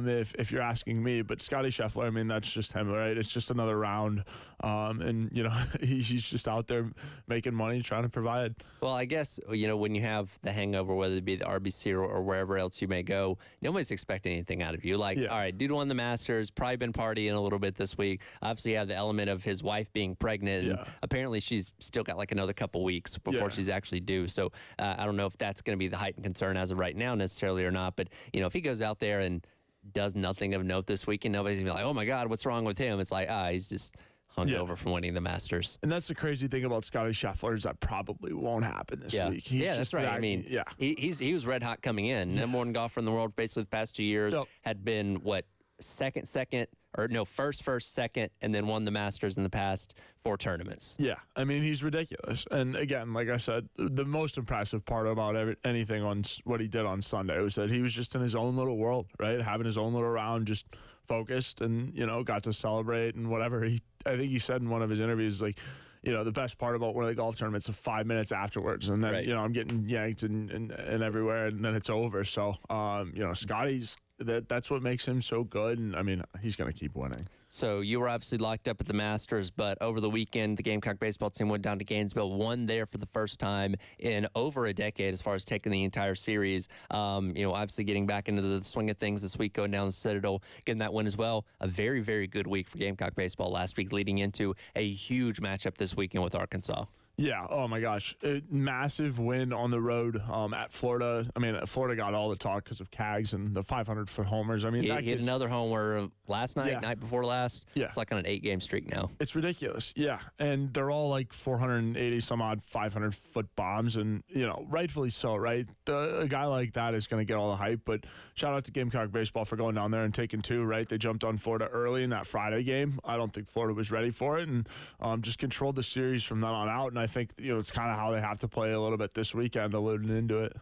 if you're asking me. But Scotty Scheffler, I mean, that's just him, right? It's just another round, and he's just out there making money, trying to provide. Well, I guess when you have the hangover, whether it be the RBC or wherever else you may go, nobody's expecting anything out of you. Like, all right, dude won the Masters, probably been partying a little bit this week. Obviously, you have the element of his wife being pregnant, and apparently she's still got like another couple weeks before she's actually due. So I don't know if that's going to be the heightened concern as of right now necessarily or not. But if he goes out there and does nothing of note this weekend, nobody's gonna be like, oh my God, what's wrong with him? It's like, he's just hungover from winning the Masters. And that's the crazy thing about Scotty Scheffler, is that probably won't happen this week. That's right. I mean, he was red hot coming in. Number one golfer in the world basically the past 2 years. Had been, first, second, and then won the Masters in the past 4 tournaments. Yeah, I mean, he's ridiculous. And again, like I said, the most impressive part about anything on what he did on Sunday was that he was just in his own little world, right? Having his own little round, just focused, and, got to celebrate and whatever. I think he said in one of his interviews, like, the best part about one of the golf tournaments is 5 minutes afterwards. And then, Right. I'm getting yanked and everywhere, and then it's over. So, Scotty's, that's what makes him so good. And, I mean, he's going to keep winning. So you were obviously locked up at the Masters, but over the weekend, the Gamecock baseball team went down to Gainesville, won there for the first time in over a decade as far as taking the entire series. Obviously getting back into the swing of things this week, going down the Citadel, getting that win as well. A very, very good week for Gamecock baseball last week, leading into a huge matchup this weekend with Arkansas. Yeah. Oh my gosh. A massive win on the road at Florida. I mean, Florida got all the talk because of Cags and the 500-foot homers. I mean, He hit another homer last night, Yeah. night before last. Yeah. It's like on an 8-game streak now. It's ridiculous. Yeah. And they're all like 480 some odd 500-foot bombs. And, rightfully so, right? A guy like that is going to get all the hype. But shout out to Gamecock baseball for going down there and taking 2, right? They jumped on Florida early in that Friday game. I don't think Florida was ready for it, and just controlled the series from then on out. And I think, it's kind of how they have to play a little bit this weekend, alluding into it.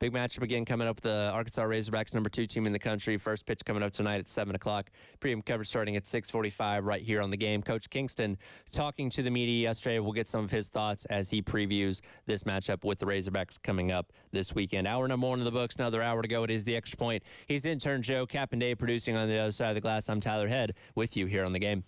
Big matchup again coming up. The Arkansas Razorbacks, number 2 team in the country. First pitch coming up tonight at 7 o'clock. Pregame coverage starting at 6:45 right here on the game. Coach Kingston talking to the media yesterday. We'll get some of his thoughts as he previews this matchup with the Razorbacks coming up this weekend. Hour number 1 of the books. Another hour to go. It is the Extra Point. He's intern Joe, Cap and Dave producing on the other side of the glass. I'm Tyler Head with you here on the game.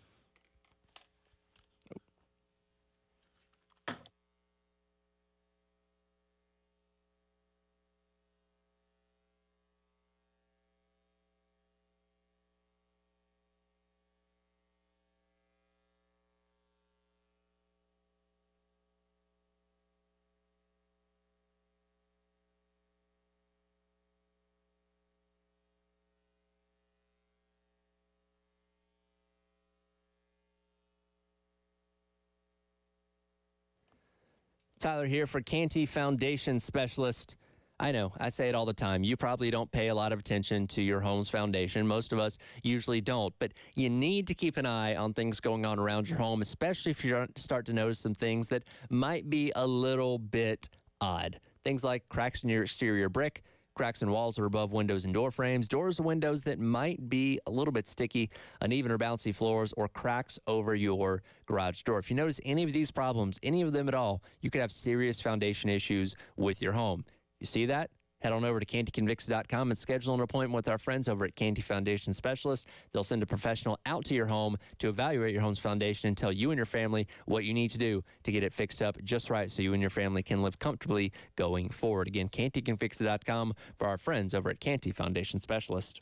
Tyler here for Canty Foundation Specialist. I know, I say it all the time. You probably don't pay a lot of attention to your home's foundation. Most of us usually don't, but you need to keep an eye on things going on around your home, especially if you start to notice some things that might be a little bit odd. Things like cracks in your exterior brick, cracks in walls or above windows and door frames, doors and windows that might be a little bit sticky, uneven or bouncy floors, or cracks over your garage door. If you notice any of these problems, any of them at all, you could have serious foundation issues with your home. You see that? Head on over to cantyconvicts.com and schedule an appointment with our friends over at Canty Foundation Specialist. They'll send a professional out to your home to evaluate your home's foundation and tell you and your family what you need to do to get it fixed up just right so you and your family can live comfortably going forward. Again, cantyconvicts.com for our friends over at Canty Foundation Specialist.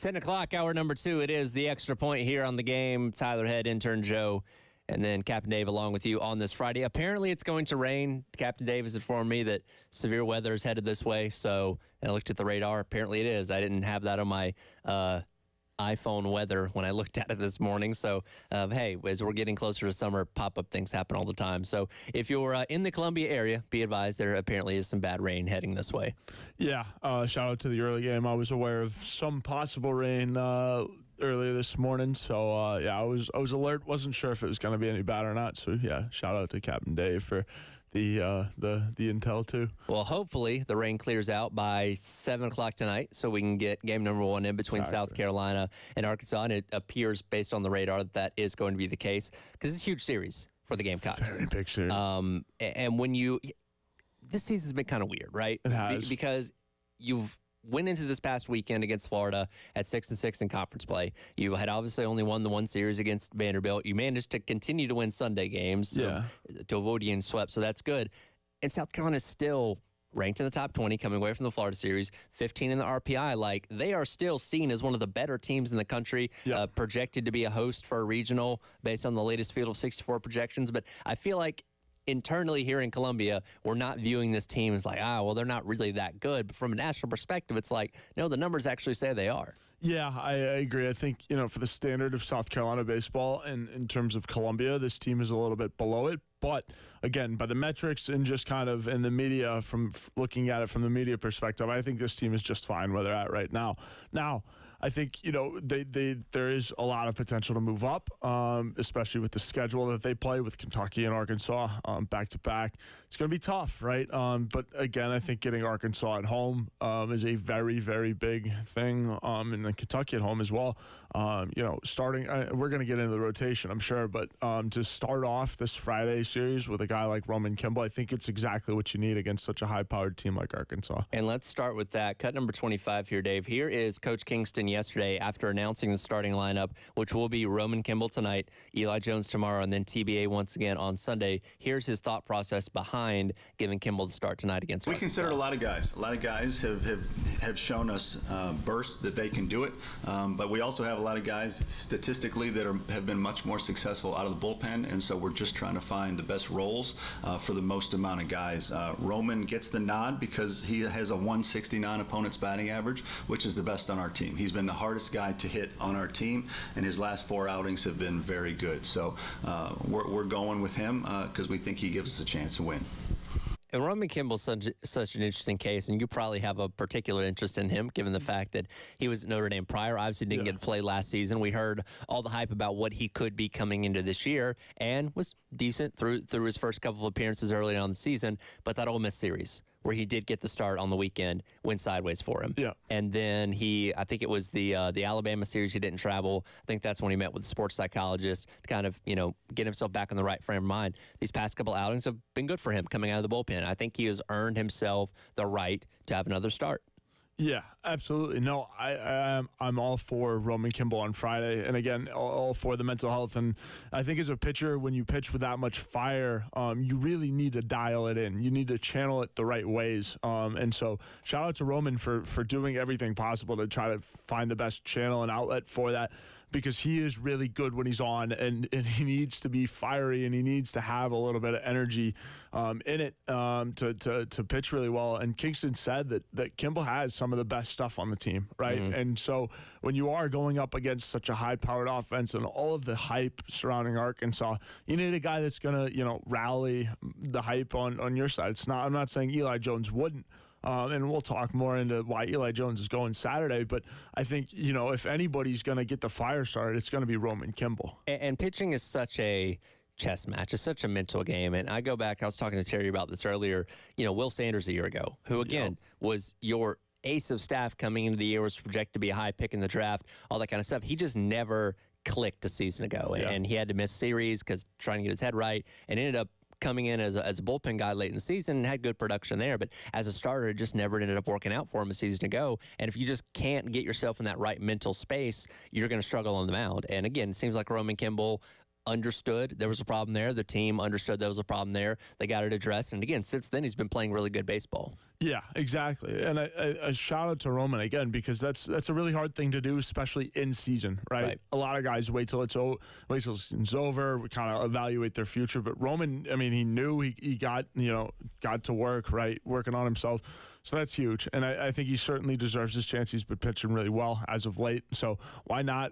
10 o'clock, hour number 2. It is the Extra Point here on the game. Tyler Head, intern Joe, and then Captain Dave along with you on this Friday. Apparently, it's going to rain. Captain Dave has informed me that severe weather is headed this way. So I looked at the radar. Apparently, it is. I didn't have that on my iPhone weather when I looked at it this morning. So, hey, as we're getting closer to summer, pop-up things happen all the time. So if you're in the Columbia area, be advised there apparently is some bad rain heading this way. Yeah, shout out to the early game. I was aware of some possible rain earlier this morning. So, yeah, I was alert. Wasn't sure if it was going to be any bad or not. So, yeah, shout out to Captain Dave for the intel too. Well, hopefully the rain clears out by 7 o'clock tonight so we can get game number 1 in between South Carolina and Arkansas. And it appears based on the radar that is going to be the case because it's a huge series for the Gamecocks. Very big series. And this season's been kind of weird, right? It has. Because you've went into this past weekend against Florida at 6-6 in conference play. You had obviously only won the one series against Vanderbilt. You managed to continue to win Sunday games to avoid getting swept, so that's good. And South Carolina is still ranked in the top 20, coming away from the Florida series, 15 in the RPI. Like, they are still seen as one of the better teams in the country, projected to be a host for a regional based on the latest Field of 64 projections. But I feel like internally here in Columbia, we're not viewing this team as like, well, they're not really that good. But from a national perspective, it's like, no, the numbers actually say they are. Yeah, I agree. I think, for the standard of South Carolina baseball and in terms of Columbia, this team is a little bit below it. But again, by the metrics and just kind of in the media, from looking at it from the media perspective, I think this team is just fine where they're at right now. Now, I think, there is a lot of potential to move up, especially with the schedule that they play with Kentucky and Arkansas back to back. It's going to be tough, right? But again, I think getting Arkansas at home is a very, very big thing, and then Kentucky at home as well. Starting, we're going to get into the rotation, I'm sure, but to start off this Friday series with a guy like Roman Kimball, I think it's exactly what you need against such a high-powered team like Arkansas. And let's start with that. Cut number 25 here, Dave. Here is Coach Kingston yesterday after announcing the starting lineup, which will be Roman Kimball tonight, Eli Jones tomorrow, and then TBA once again on Sunday. Here's his thought process behind giving Kimball the start tonight against Arkansas. We considered a lot of guys. A lot of guys have shown us bursts that they can do it, but we also have a lot of guys statistically that have been much more successful out of the bullpen, and so we're just trying to find the best roles for the most amount of guys. Roman gets the nod because he has a 169 opponent's batting average, which is the best on our team. He's been the hardest guy to hit on our team, and his last 4 outings have been very good. So we're going with him because we think he gives us a chance to win. And Roman Kimball's such an interesting case, and you probably have a particular interest in him, given the fact that he was at Notre Dame prior. Obviously didn't get to play last season. We heard all the hype about what he could be coming into this year, and was decent through his first couple of appearances early on in the season. But that Ole Miss series, where he did get the start on the weekend, went sideways for him. Yeah. And then I think it was the Alabama series, he didn't travel. I think that's when he met with the sports psychologist to kind of, get himself back in the right frame of mind. These past couple outings have been good for him coming out of the bullpen. I think he has earned himself the right to have another start. Yeah, absolutely. No, I'm all for Roman Kimball on Friday, and again, all for the mental health. And I think as a pitcher, when you pitch with that much fire, you really need to dial it in. You need to channel it the right ways. And so, shout out to Roman for doing everything possible to try to find the best channel and outlet for that, because he is really good when he's on, and he needs to be fiery, and he needs to have a little bit of energy in it to pitch really well. And Kingston said that Kimball has some of the best stuff on the team, right? Mm-hmm. And so when you are going up against such a high-powered offense and all of the hype surrounding Arkansas, you need a guy that's going to, rally the hype on your side. I'm not saying Eli Jones wouldn't. And we'll talk more into why Eli Jones is going Saturday. But I think, if anybody's going to get the fire started, it's going to be Roman Kimball. And pitching is such a chess match. It's such a mental game. And I go back, I was talking to Terry about this earlier, Will Sanders a year ago, who, again, was your ace of staff coming into the year, was projected to be a high pick in the draft, all that kind of stuff. He just never clicked a season ago. Yeah. And he had to miss series because trying to get his head right, and ended up coming in as a bullpen guy late in the season and had good production there. But as a starter, it just never ended up working out for him a season ago. And if you just can't get yourself in that right mental space, you're going to struggle on the mound. And again, it seems like Roman Kimball understood there was a problem there. The team understood there was a problem there. They got it addressed. And again, since then, he's been playing really good baseball. Yeah, exactly. And a shout out to Roman again, because that's a really hard thing to do, especially in season, right? A lot of guys wait till the season's over, we kind of evaluate their future. But Roman, I mean, he knew he got to work, right, working on himself. So that's huge. And I think he certainly deserves his chance. He's been pitching really well as of late. So why not?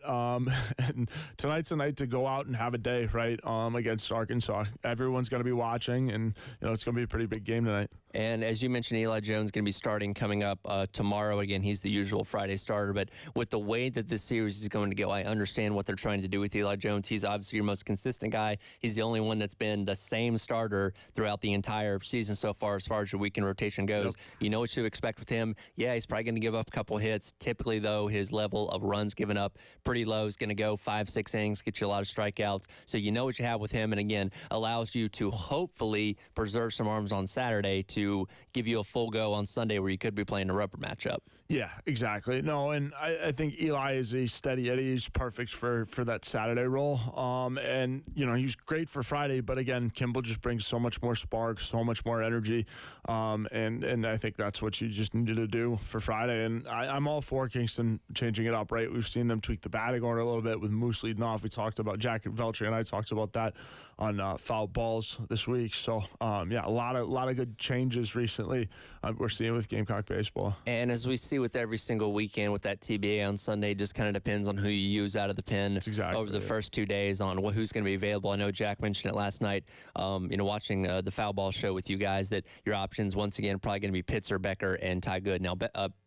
And tonight's a night to go out and have a day, right, against Arkansas. Everyone's going to be watching, and it's going to be a pretty big game tonight. And as you mentioned, Eli Jones going to be starting coming up tomorrow. Again, he's the usual Friday starter. But with the way that this series is going to go, I understand what they're trying to do with Eli Jones. He's obviously your most consistent guy. He's the only one that's been the same starter throughout the entire season so far as your weekend rotation goes. Yep. You know what you expect with him. Yeah, he's probably going to give up a couple hits. Typically, though, his level of runs given up pretty low. He's going to go 5-6 innings, get you a lot of strikeouts. So you know what you have with him. And again, allows you to hopefully preserve some arms on Saturday to give you a full go on Sunday where you could be playing a rubber matchup. Yeah, exactly. No, and I think Eli is a steady Eddie. He's perfect for that Saturday role. And, he's great for Friday. But, again, Kimball just brings so much more spark, so much more energy. And I think that's what you just needed to do for Friday. And I'm all for Kingston changing it up, right? We've seen them tweak the batting order a little bit with Moose leading off. We talked about Jack Veltri, and I talked about that on foul balls this week. So, a lot of good changes recently we're seeing with Gamecock baseball. And as we see with every single weekend with that TBA on Sunday, just kind of depends on who you use out of the pen over the first 2 days on who's going to be available. I know Jack mentioned it last night, watching the foul ball show with you guys, that your options, once again, are probably going to be Pitzer, Becker, and Ty Good. Now,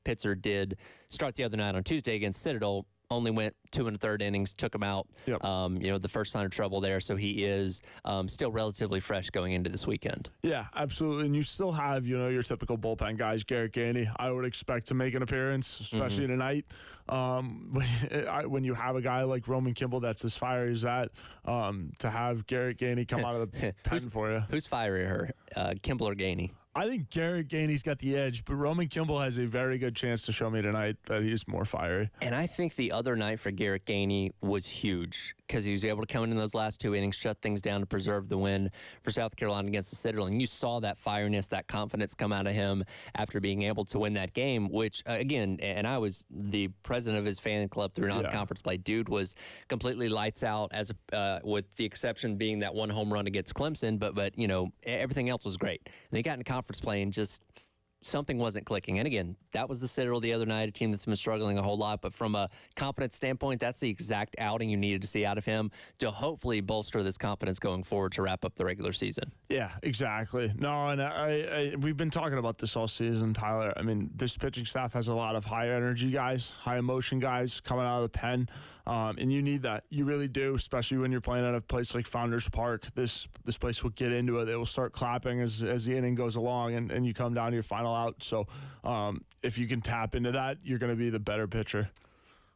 Pitzer did start the other night on Tuesday against Citadel. Only went 2 1/3 innings, took him out. Yep. The first sign of trouble there. So he is still relatively fresh going into this weekend. Yeah, absolutely. And you still have, your typical bullpen guys. Garrett Gainey, I would expect to make an appearance, especially tonight. When you have a guy like Roman Kimball that's as fiery as that, to have Garrett Gainey come out of the pen for you. Who's fierier, Kimball or Gainey? I think Garrett Gainey's got the edge, but Roman Kimball has a very good chance to show me tonight that he's more fiery. And I think the other night for Garrett Gainey was huge because he was able to come in those last 2 innings, shut things down to preserve the win for South Carolina against the Citadel. And you saw that fieriness, that confidence come out of him after being able to win that game, which, again, and I was the president of his fan club through non-conference play. Dude was completely lights out, with the exception being that one home run against Clemson. But everything else was great. And they got in conference play and just something wasn't clicking. And again, that was the Citadel the other night, a team that's been struggling a whole lot. But from a confidence standpoint, that's the exact outing you needed to see out of him to hopefully bolster this confidence going forward to wrap up the regular season. Yeah, exactly. No, and we've been talking about this all season, Tyler. I mean, this pitching staff has a lot of high energy guys, high emotion guys coming out of the pen. And you need that. You really do, especially when you're playing at a place like Founders Park. This place will get into it. They will start clapping as the inning goes along and you come down to your final out. So if you can tap into that, you're going to be the better pitcher.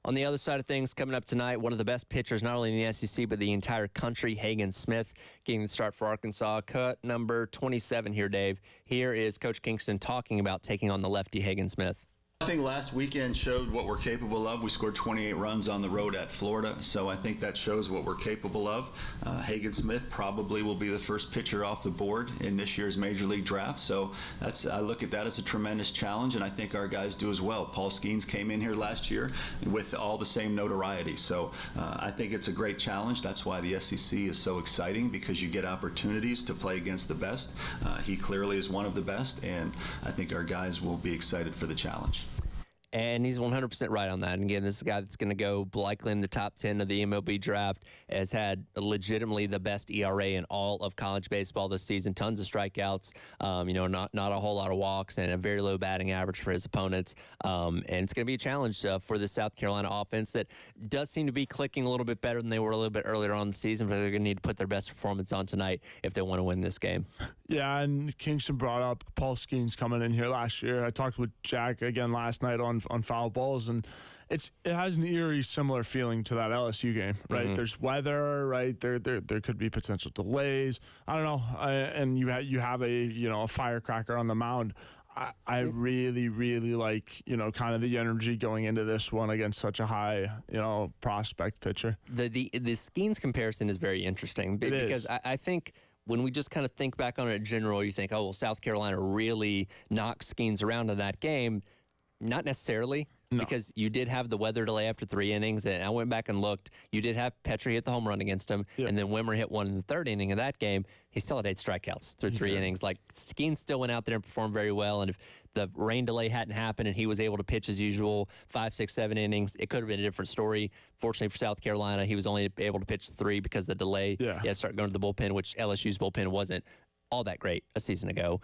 On the other side of things, coming up tonight, one of the best pitchers, not only in the SEC, but the entire country, Hagen Smith, getting the start for Arkansas. Cut number 27 here, Dave. Here is Coach Kingston talking about taking on the lefty Hagen Smith. I think last weekend showed what we're capable of. We scored 28 runs on the road at Florida, so I think that shows what we're capable of. Hagen Smith probably will be the first pitcher off the board in this year's Major League Draft, so I look at that as a tremendous challenge, and I think our guys do as well. Paul Skeens came in here last year with all the same notoriety, so I think it's a great challenge. That's why the SEC is so exciting, because you get opportunities to play against the best. He clearly is one of the best, and I think our guys will be excited for the challenge. And he's 100% right on that. And again, this is a guy that's going to go likely in the top 10 of the MLB draft, has had legitimately the best ERA in all of college baseball this season. Tons of strikeouts, not a whole lot of walks, and a very low batting average for his opponents. And it's going to be a challenge for the South Carolina offense that does seem to be clicking a little bit better than they were a little bit earlier on in the season, but they're going to need to put their best performance on tonight if they want to win this game. Yeah, and Kingston brought up Paul Skeens coming in here last year. I talked with Jack again last night on foul balls, and it has an eerie similar feeling to that LSU game, right? Mm-hmm. There's weather, right? There could be potential delays. I don't know, and you have a firecracker on the mound. I really, really like, kind of the energy going into this one against such a high, prospect pitcher. The Skeens comparison is very interesting because I think when we just kind of think back on it in general, you think, oh, well, South Carolina really knocked Skeens around in that game. Not necessarily. No. Because you did have the weather delay after 3 innings, and I went back and looked. You did have Petrie hit the home run against him, and then Wimmer hit one in the 3rd inning of that game. He still had 8 strikeouts through 3 innings. Like, Skeens still went out there and performed very well, and if the rain delay hadn't happened and he was able to pitch as usual 5, 6, 7 innings, it could have been a different story. Fortunately for South Carolina, he was only able to pitch 3 because of the delay. He had to start going to the bullpen, which LSU's bullpen wasn't all that great a season ago.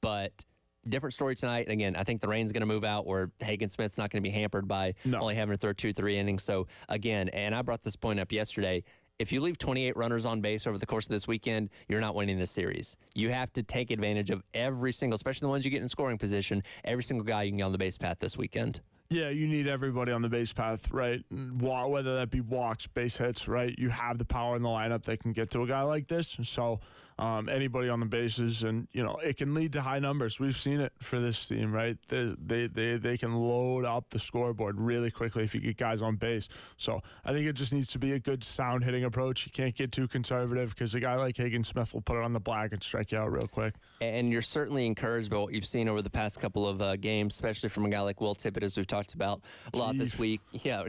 But different story tonight. Again, I think the rain's going to move out where Hagen Smith's not going to be hampered by only having to throw 2, 3 innings. So, again, and I brought this point up yesterday, if you leave 28 runners on base over the course of this weekend, you're not winning this series. You have to take advantage of every single, especially the ones you get in scoring position, every single guy you can get on the base path this weekend. Yeah, you need everybody on the base path, right? Whether that be walks, base hits, right? You have the power in the lineup that can get to a guy like this. So anybody on the bases, and it can lead to high numbers. We've seen it for this team, right? They can load up the scoreboard really quickly if you get guys on base. So I think it just needs to be a good sound hitting approach. You can't get too conservative because a guy like Hagen Smith will put it on the black and strike you out real quick. And you're certainly encouraged by what you've seen over the past couple of games, especially from a guy like Will Tippett, as we've talked about a lot this week. Yeah,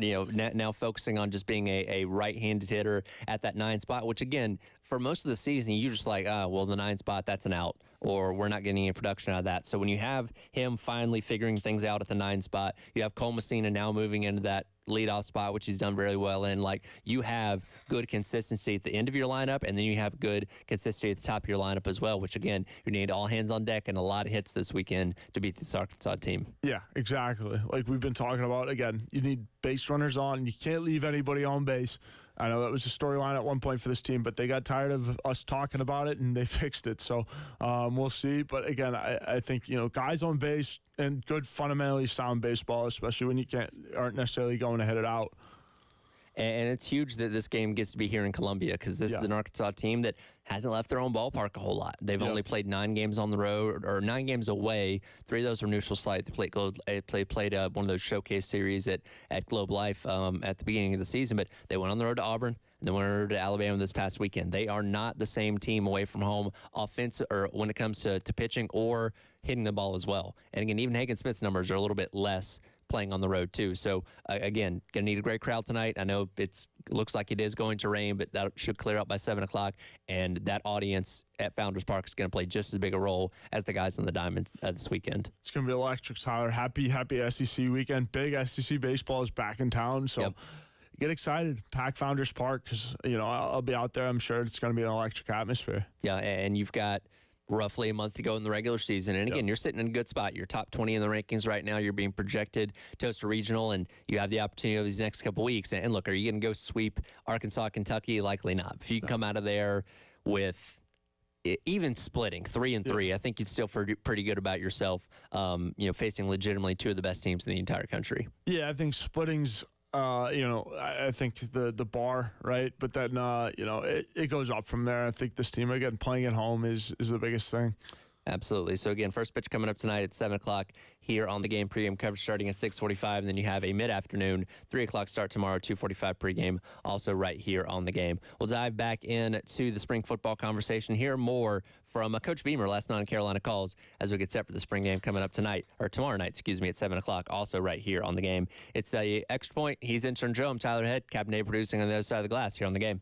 now focusing on just being a right-handed hitter at that 9 spot, which again, for most of the season, you just like, well, the 9 spot, that's an out, or we're not getting any production out of that. So when you have him finally figuring things out at the 9 spot, you have Cole Messina now moving into that leadoff spot, which he's done very well in. Like, you have good consistency at the end of your lineup, and then you have good consistency at the top of your lineup as well, which, again, you need all hands on deck and a lot of hits this weekend to beat this Arkansas team. Yeah, exactly. Like we've been talking about, again, you need base runners on. You can't leave anybody on base. I know that was a storyline at one point for this team, but they got tired of us talking about it, and they fixed it. So we'll see. But, again, I think, guys on base and good fundamentally sound baseball, especially when you aren't necessarily going to hit it out. And it's huge that this game gets to be here in Columbia because this is an Arkansas team that hasn't left their own ballpark a whole lot. They've only played 9 games on the road, or 9 games away. 3 of those were neutral site. They played one of those showcase series at Globe Life at the beginning of the season, but they went on the road to Auburn and then went on the road to Alabama this past weekend. They are not the same team away from home offensive, or when it comes to pitching or hitting the ball as well. And again, even Hagen Smith's numbers are a little bit less playing on the road too. So again, gonna need a great crowd tonight. I know looks like it is going to rain, but that should clear up by 7 o'clock. And that audience at Founders Park is going to play just as big a role as the guys on the diamond this weekend. It's gonna be electric, Tyler. Happy SEC weekend. Big SEC baseball is back in town. So get excited. Pack Founders Park because I'll be out there. I'm sure it's gonna be an electric atmosphere. Yeah, and you've got roughly a month to go in the regular season. And again, you're sitting in a good spot. You're top 20 in the rankings right now. You're being projected to host a regional, and you have the opportunity over these next couple weeks. And look, are you going to go sweep Arkansas, Kentucky? Likely not. If you can come out of there with even splitting 3-3, I think you'd still feel pretty good about yourself, facing legitimately 2 of the best teams in the entire country. Yeah, I think splitting's I think the bar, right? But then, it goes up from there. I think this team, again, playing at home is the biggest thing. Absolutely. So, again, first pitch coming up tonight at 7 o'clock here on the game. Pregame coverage starting at 6:45. And then you have a mid-afternoon, 3 o'clock start tomorrow, 2:45 pregame, also right here on the game. We'll dive back into the spring football conversation, hear more from Coach Beamer, last night on Carolina Calls, as we get set for the spring game coming up tonight, or tomorrow night, at 7 o'clock, also right here on the game. It's the Extra Point. He's intern Joe. I'm Tyler Head, Captain Dave producing on the other side of the glass here on the game.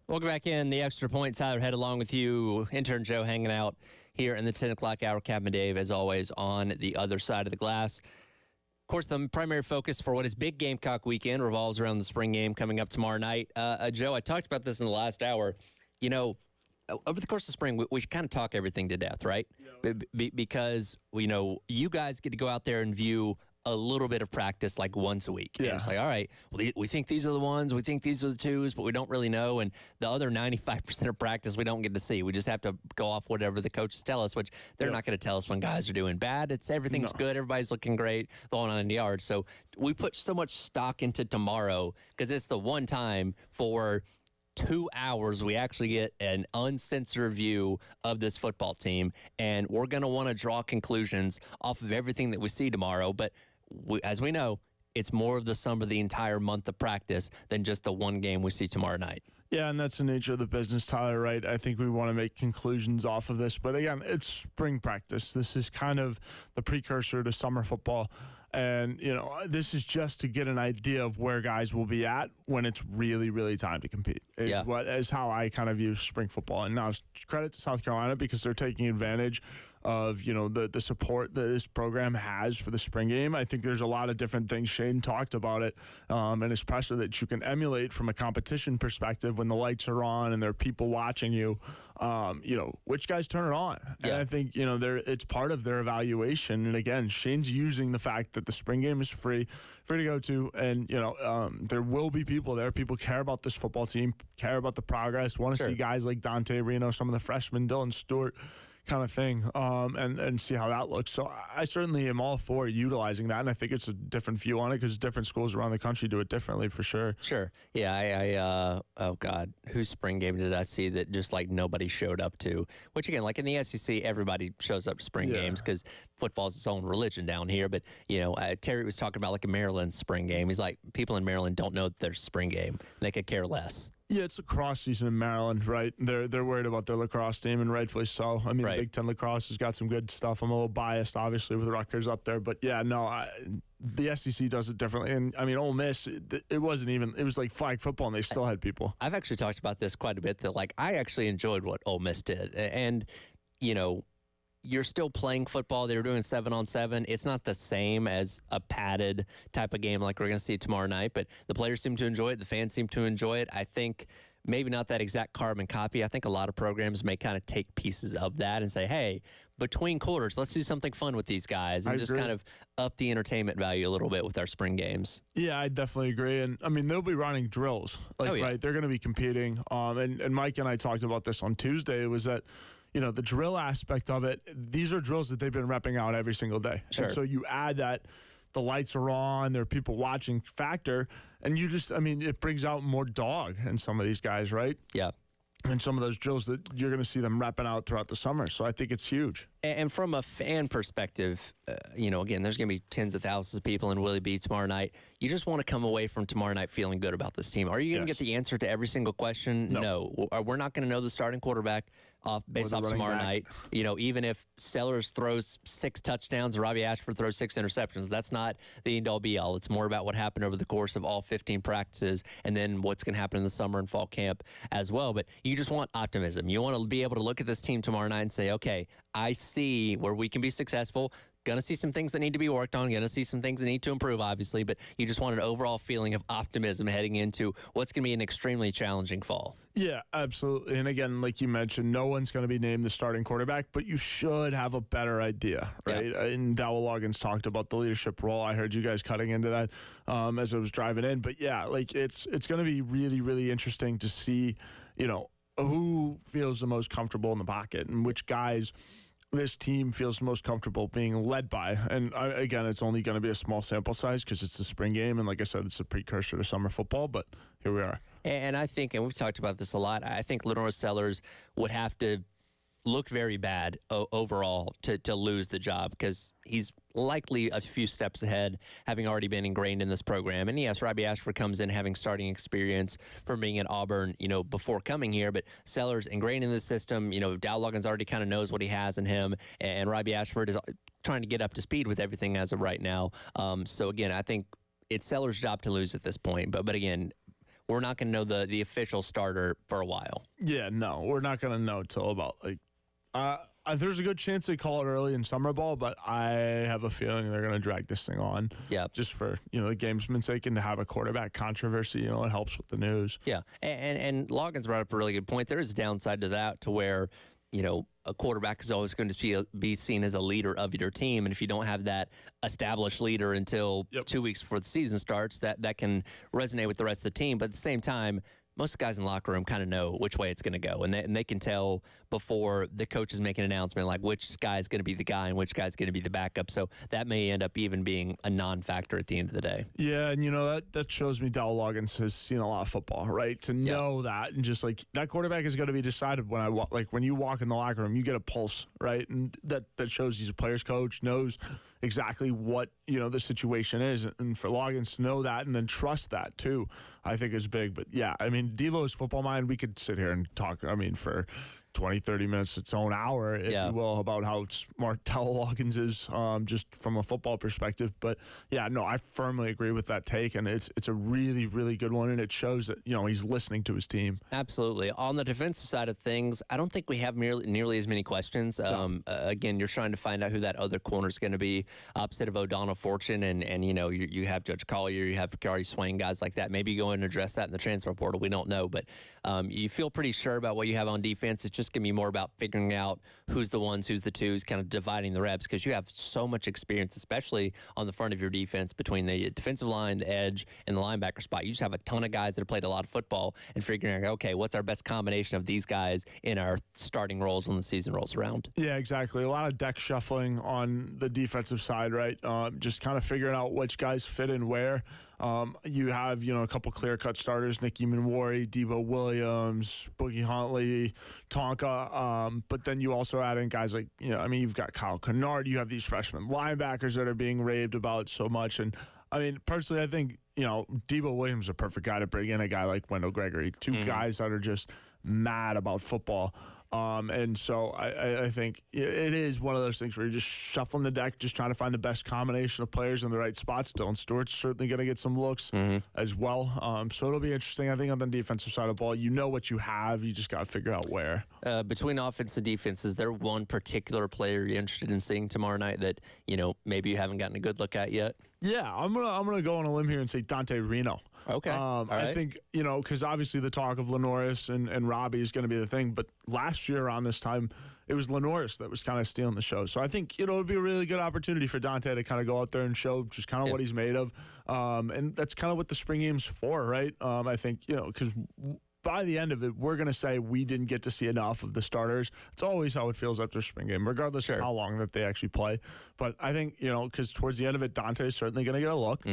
Welcome back in. The Extra Point. Tyler Head along with you. Intern Joe hanging out here in the 10 o'clock hour. Captain Dave, as always, on the other side of the glass. Of course, the primary focus for what is big Gamecock weekend revolves around the spring game coming up tomorrow night. Joe, I talked about this in the last hour. You know, over the course of spring, we kind of talk everything to death, right? Yeah. Because, you know, you guys get to go out there and view a little bit of practice like once a week. Yeah. And it's like, all right, well, we think these are the ones, we think these are the twos, but we don't really know. And the other 95% of practice we don't get to see. We just have to go off whatever the coaches tell us, which they're not going to tell us when guys are doing bad. It's everything's good, everybody's looking great, going on in the yard. So we put so much stock into tomorrow because it's the one time for 2 hours we actually get an uncensored view of this football team, and we're going to want to draw conclusions off of everything that we see tomorrow. But as we know, it's more of the sum of the entire month of practice than just the one game we see tomorrow night. Yeah, and that's the nature of the business, Tyler, right? I think we want to make conclusions off of this. But again, it's spring practice. This is kind of the precursor to summer football. And, you know, this is just to get an idea of where guys will be at when it's really, really time to compete. Is how I kind of view spring football. And now credit to South Carolina because they're taking advantage of, you know, the support that this program has for the spring game. I think there's a lot of different things. Shane talked about it, and his pressure that you can emulate from a competition perspective when the lights are on and there are people watching you. You know, which guys turn it on. Yeah. And I think, you know, it's part of their evaluation. And again, Shane's using the fact that the spring game is free to go to. And, you know, there will be people there. People care about this football team, care about the progress, want to see guys like Dante Reno, some of the freshmen, Dylan Stewart, kind of thing, and see how that looks. So I certainly am all for utilizing that, and I think it's a different view on it because different schools around the country do it differently for sure. Sure. Yeah, oh, God, whose spring game did I see that just, like, nobody showed up to? Which, again, like in the SEC, everybody shows up to spring games because football's its own religion down here. But, you know, Terry was talking about, like, a Maryland spring game. He's like, people in Maryland don't know that there's a spring game. They could care less. Yeah, it's lacrosse season in Maryland, right? They're worried about their lacrosse team, and rightfully so. I mean, Big Ten lacrosse has got some good stuff. I'm a little biased, obviously, with Rutgers up there. But, yeah, no, the SEC does it differently. And, I mean, Ole Miss, it wasn't even – it was like flag football, and they still had people. I've actually talked about this quite a bit, that, like, I actually enjoyed what Ole Miss did. And, you know, you're still playing football. They were doing 7-on-7. It's not the same as a padded type of game like we're going to see tomorrow night, but the players seem to enjoy it. The fans seem to enjoy it. I think maybe not that exact carbon copy. I think a lot of programs may kind of take pieces of that and say, hey, between quarters, let's do something fun with these guys and just kind of up the entertainment value a little bit with our spring games. Yeah, I definitely agree. And, I mean, they'll be running drills. Right? They're going to be competing. And Mike and I talked about this on Tuesday, was that, you know, the drill aspect of it, these are drills that they've been repping out every single day. Sure. And so you add that the lights are on, there are people watching factor, and you just, I mean, it brings out more dog in some of these guys, right? Yeah. And some of those drills that you're going to see them repping out throughout the summer. So I think it's huge. And from a fan perspective, you know, again, there's going to be tens of thousands of people in Willie B tomorrow night. You just want to come away from tomorrow night feeling good about this team. Are you going to get the answer to every single question? No. We're not going to know the starting quarterback based off tomorrow night. You know, even if Sellers throws 6 touchdowns or Robbie Ashford throws 6 interceptions, that's not the end-all be-all. It's more about what happened over the course of all 15 practices and then what's going to happen in the summer and fall camp as well. But you just want optimism. You want to be able to look at this team tomorrow night and say, okay, I see where we can be successful. Going to see some things that need to be worked on. Going to see some things that need to improve, obviously. But you just want an overall feeling of optimism heading into what's going to be an extremely challenging fall. Yeah, absolutely. And again, like you mentioned, no one's going to be named the starting quarterback, but you should have a better idea, right? Yeah. And Dowell Loggins talked about the leadership role. I heard you guys cutting into that as I was driving in. But yeah, like it's going to be really, really interesting to see, you know, who feels the most comfortable in the pocket and which guys this team feels most comfortable being led by. And again, it's only going to be a small sample size because it's the spring game. And like I said, it's a precursor to summer football, but here we are. And I think, and we've talked about this a lot, I think Lenore Sellers would have to look very bad overall to lose the job because he's likely a few steps ahead, having already been ingrained in this program. And yes, Robbie Ashford comes in having starting experience from being at Auburn, you know, before coming here. But Sellers ingrained in the system. You know, Dow Loggins already kind of knows what he has in him, and Robbie Ashford is trying to get up to speed with everything as of right now. So again, I think it's Sellers' job to lose at this point. But again, we're not going to know the official starter for a while. Yeah, no, we're not going to know till about there's a good chance they call it early in summer ball, but I have a feeling they're going to drag this thing on. Yeah. Just for, the gamesman's sake, and to have a quarterback controversy, it helps with the news. Yeah. And Loggins brought up a really good point. There is a downside to that, to where, a quarterback is always going to be seen as a leader of your team. And if you don't have that established leader until 2 weeks before the season starts, that can resonate with the rest of the team. But at the same time, most guys in the locker room kind of know which way it's going to go, and they can tell before the coaches make an announcement, like which guy is going to be the guy and which guy's going to be the backup. So that may end up even being a non-factor at the end of the day. Yeah, and that shows me Dowell Loggins has seen a lot of football, right? To know that, and just like that quarterback is going to be decided when you walk in the locker room, you get a pulse, right? And that shows he's a player's coach, knows exactly what the situation is, and for Loggins to know that and then trust that too, I think is big. But yeah, I mean, Delo's football mind, we could sit here and talk, for 20, 30 minutes, its own hour, if you will, about how smart Dowell Loggins is, just from a football perspective. But yeah, no, I firmly agree with that take, and it's a really, really good one, and it shows that he's listening to his team. Absolutely. On the defensive side of things, I don't think we have nearly as many questions. Again, you're trying to find out who that other corner is going to be opposite of O'Donnell Fortune, and you have Judge Collier, you have Bakari Swain, guys like that. Maybe go and address that in the transfer portal. We don't know, but you feel pretty sure about what you have on defense. It's just going to be more about figuring out who's the ones, who's the twos, kind of dividing the reps, because you have so much experience, especially on the front of your defense, between the defensive line, the edge, and the linebacker spot. You just have a ton of guys that have played a lot of football, and figuring out, okay, what's our best combination of these guys in our starting roles when the season rolls around. Yeah, exactly. A lot of deck shuffling on the defensive side, right? Just kind of figuring out which guys fit in where. You have, a couple clear-cut starters, Nicky Minwari, Debo Williams, Boogie Huntley, Tonka, but then you also add in guys like, you've got Kyle Kennard, you have these freshman linebackers that are being raved about so much, and personally, I think, Debo Williams is a perfect guy to bring in, a guy like Wendell Gregory, two guys that are just mad about football. And so I think it is one of those things where you're just shuffling the deck, just trying to find the best combination of players in the right spots. Dylan Stewart's certainly going to get some looks as well. So it'll be interesting. I think on the defensive side of the ball, what you have. You just got to figure out where. Between offense and defense, is there one particular player you're interested in seeing tomorrow night that, maybe you haven't gotten a good look at yet? Yeah, I'm gonna go on a limb here and say Dante Reno. Okay. I think, because obviously the talk of Lenoris and Robbie is going to be the thing, but last year around this time, it was Lenoris that was kind of stealing the show. So I think, it would be a really good opportunity for Dante to kind of go out there and show just kind of what he's made of. And that's kind of what the spring game's for, right? I think, because by the end of it, we're going to say we didn't get to see enough of the starters. It's always how it feels after a spring game, regardless of how long that they actually play. But I think, because towards the end of it, Dante's certainly going to get a look.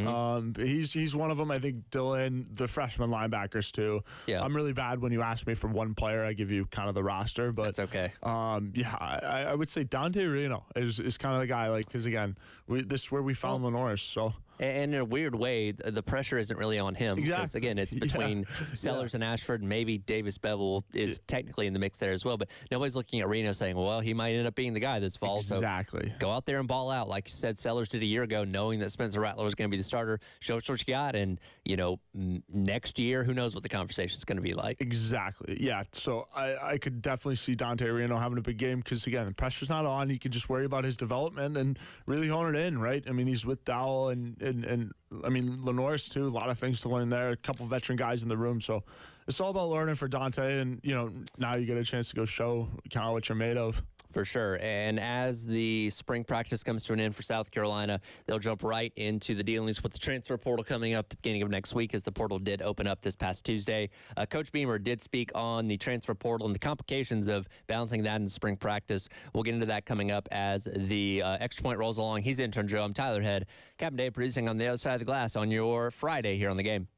He's one of them. I think Dylan, the freshman linebackers, too. Yeah. I'm really bad when you ask me for one player. I give you kind of the roster. But that's okay. I would say Dante Reno is kind of the guy, because, again, this is where we found Lenoris, so... And in a weird way, the pressure isn't really on him. Exactly. Because, again, it's between Sellers and Ashford, and maybe Davis Bevel is technically in the mix there as well. But nobody's looking at Reno saying, well, he might end up being the guy this fall. Exactly. So go out there and ball out. Like you said, Sellers did a year ago, knowing that Spencer Rattler was going to be the starter. Show us what you got. And, next year, who knows what the conversation's going to be like. Exactly. Yeah. So I could definitely see Dante Reno having a big game because, again, the pressure's not on. He can just worry about his development and really hone it in, right? He's with Dowell and Lenoris too. A lot of things to learn there. A couple veteran guys in the room, so it's all about learning for Dante. And now you get a chance to go show kind of what you're made of. For sure. And as the spring practice comes to an end for South Carolina, they'll jump right into the dealings with the transfer portal coming up at the beginning of next week, as the portal did open up this past Tuesday. Coach Beamer did speak on the transfer portal and the complications of balancing that in spring practice. We'll get into that coming up as the extra point rolls along. He's intern Joe. I'm Tyler Head. Captain Dave producing on the other side of the glass on your Friday here on The Game.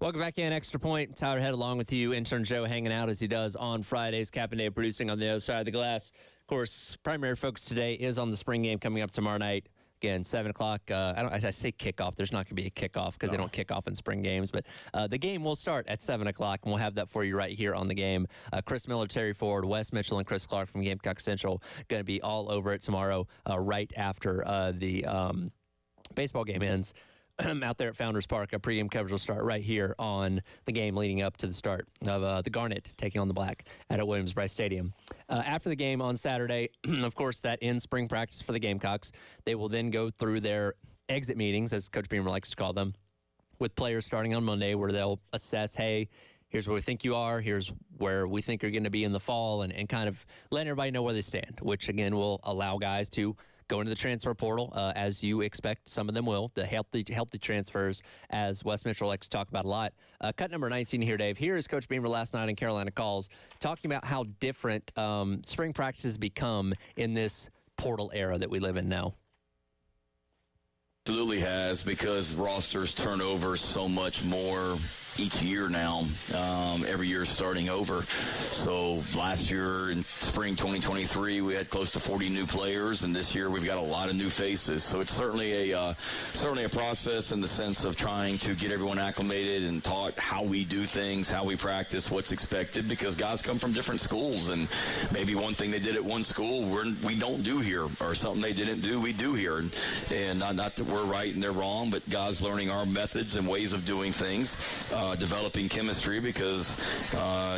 Welcome back in, Extra Point. Tyler Head along with you. Intern Joe hanging out as he does on Fridays. Cap and Dave producing on the other side of the glass. Of course, primary focus today is on the spring game coming up tomorrow night. Again, 7 o'clock. I say kickoff. There's not going to be a kickoff because they don't kick off in spring games. But the game will start at 7 o'clock, and we'll have that for you right here on the game. Chris Miller, Terry Ford, Wes Mitchell, and Chris Clark from Gamecock Central going to be all over it tomorrow right after the baseball game ends. Out there at Founders Park. A pregame coverage will start right here on the game leading up to the start of the Garnet taking on the Black at Williams-Brice Stadium. After the game on Saturday, of course, that ends spring practice for the Gamecocks. They will then go through their exit meetings, as Coach Beamer likes to call them, with players starting on Monday, where they'll assess, hey, here's where we think you are, here's where we think you're going to be in the fall, and kind of letting everybody know where they stand, which, again, will allow guys to go into the transfer portal, as you expect some of them will, the healthy transfers, as Wes Mitchell likes to talk about a lot. Cut number 19 here, Dave. Here is Coach Beamer last night in Carolina Calls talking about how different spring practices become in this portal era that we live in now. Absolutely has, because rosters turn over so much more each year now. Every year starting over. So last year in spring 2023, we had close to 40 new players, and this year we've got a lot of new faces. So it's certainly a process in the sense of trying to get everyone acclimated and taught how we do things, how we practice, what's expected, because guys come from different schools, and maybe one thing they did at one school we don't do here, or something they didn't do we do here, and not that we're right and they're wrong, but guys learning our methods and ways of doing things. Developing chemistry, because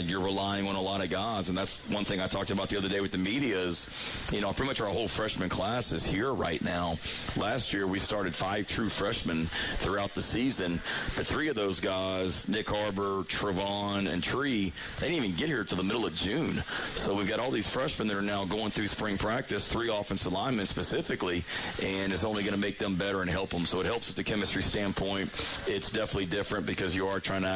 you're relying on a lot of guys, and that's one thing I talked about the other day with the media is, pretty much our whole freshman class is here right now. Last year we started 5 true freshmen throughout the season, but 3 of those guys, Nick Harbor, Trevon, and Tree, they didn't even get here till the middle of June. So we've got all these freshmen that are now going through spring practice, 3 offensive linemen specifically, and it's only going to make them better and help them. So it helps at the chemistry standpoint. It's definitely different because you are trying to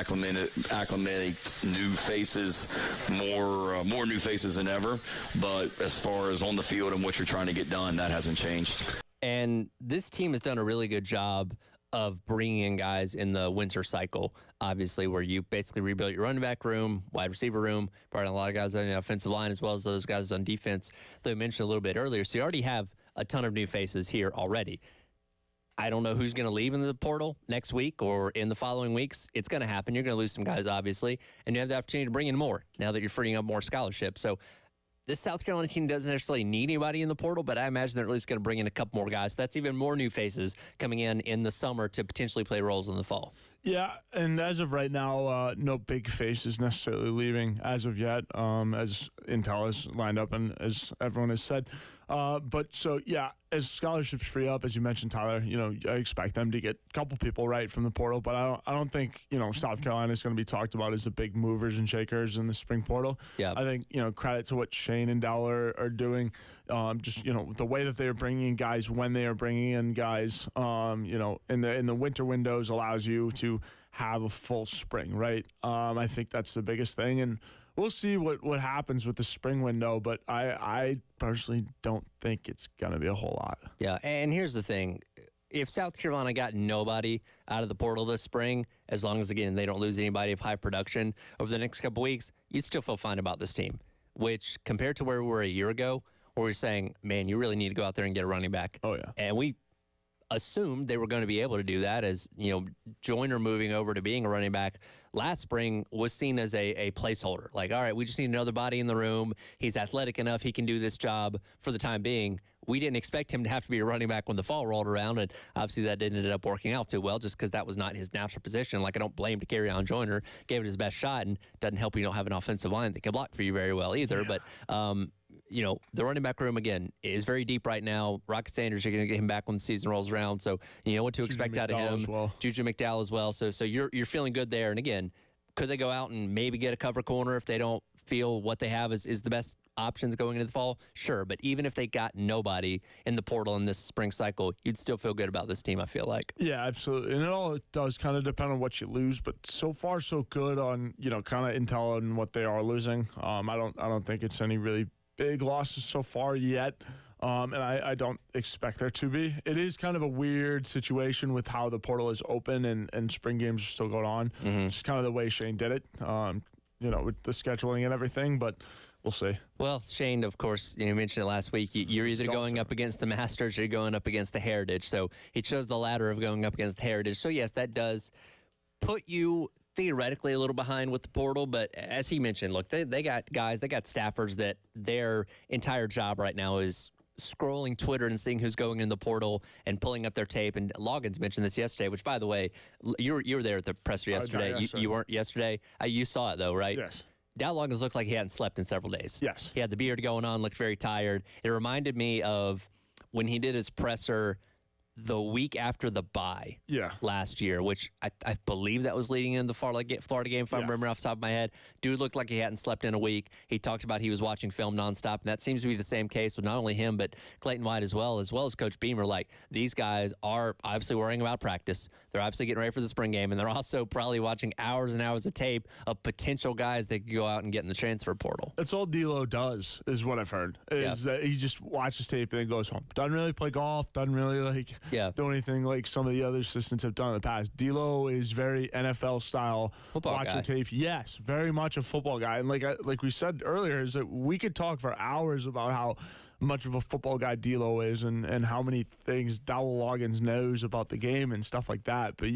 acclimate new faces, more new faces than ever. But as far as on the field and what you're trying to get done, that hasn't changed. And this team has done a really good job of bringing in guys in the winter cycle, obviously, where you basically rebuilt your running back room, wide receiver room, brought in a lot of guys on the offensive line as well as those guys on defense that I mentioned a little bit earlier. So you already have a ton of new faces here already. I don't know who's going to leave in the portal next week or in the following weeks. It's going to happen. You're going to lose some guys, obviously, and you have the opportunity to bring in more now that you're freeing up more scholarships. So this South Carolina team doesn't necessarily need anybody in the portal, but I imagine they're at least going to bring in a couple more guys. So that's even more new faces coming in the summer to potentially play roles in the fall. Yeah, and as of right now, no big faces necessarily leaving as of yet, as Intel is lined up and as everyone has said. But so, yeah, as scholarships free up, as you mentioned, Tyler, I expect them to get a couple people right from the portal, but I don't think, South Carolina is going to be talked about as the big movers and shakers in the spring portal. Yeah. I think, credit to what Shane and Dowler are doing. Just the way that they are bringing in guys when they are bringing in guys, in the winter windows allows you to have a full spring, right? I think that's the biggest thing, and we'll see what happens with the spring window. But I personally don't think it's gonna be a whole lot. Yeah, and here's the thing: if South Carolina got nobody out of the portal this spring, as long as again they don't lose anybody of high production over the next couple weeks, you'd still feel fine about this team. Which compared to where we were a year ago, where we're saying, man, you really need to go out there and get a running back. Oh, yeah. And we assumed they were going to be able to do that, as, Joyner moving over to being a running back last spring was seen as a placeholder. Like, all right, we just need another body in the room. He's athletic enough. He can do this job for the time being. We didn't expect him to have to be a running back when the fall rolled around, and obviously that didn't end up working out too well just because that was not his natural position. Like, I don't blame Takarion Joyner. Gave it his best shot, and doesn't help you don't have an offensive line that can block for you very well either. Yeah. But, the running back room, again, is very deep right now. Rocket Sanders, you're going to get him back when the season rolls around. So, you know what to expect out of him. Juju McDowell as well. So you're feeling good there. And, again, could they go out and maybe get a cover corner if they don't feel what they have is the best options going into the fall? Sure. But even if they got nobody in the portal in this spring cycle, you'd still feel good about this team, I feel like. Yeah, absolutely. And it all does kind of depend on what you lose, but so far so good on, kind of intel and what they are losing. I don't think it's any really big losses so far yet. and I don't expect there to be. It is kind of a weird situation with how the portal is open and spring games are still going on. It's just kind of the way Shane did it, with the scheduling and everything, but we'll see. Well, Shane, of course, you mentioned it last week. You're either going up against the Masters or you're going up against the Heritage. So he chose the latter of going up against the Heritage. So, yes, that does put you theoretically a little behind with the portal. But as he mentioned, look, they got guys, they got staffers that their entire job right now is scrolling Twitter and seeing who's going in the portal and pulling up their tape. And Loggins mentioned this yesterday, which, by the way, you were there at the presser yesterday. You weren't yesterday. You saw it, though, right? Yes. Dow Loggins looked like he hadn't slept in several days. Yes. He had the beard going on, looked very tired. It reminded me of when he did his presser the week after the bye last year, which I believe that was leading into the Florida game, if I remember off the top of my head. Dude looked like he hadn't slept in a week. He talked about he was watching film nonstop, and that seems to be the same case with not only him, but Clayton White as well as Coach Beamer. Like, these guys are obviously worrying about practice. They're obviously getting ready for the spring game, and they're also probably watching hours and hours of tape of potential guys that could go out and get in the transfer portal. That's all D'Lo does, is what I've heard. That he just watches tape and then goes home. Doesn't really play golf. Doesn't really do anything like some of the other assistants have done in the past. D'Lo is very NFL style. Football watching guy. tape. Yes, very much a football guy. And like we said earlier, is that we could talk for hours about how much of a football guy D'Lo is and how many things Dowell Loggins knows about the game and stuff like that. But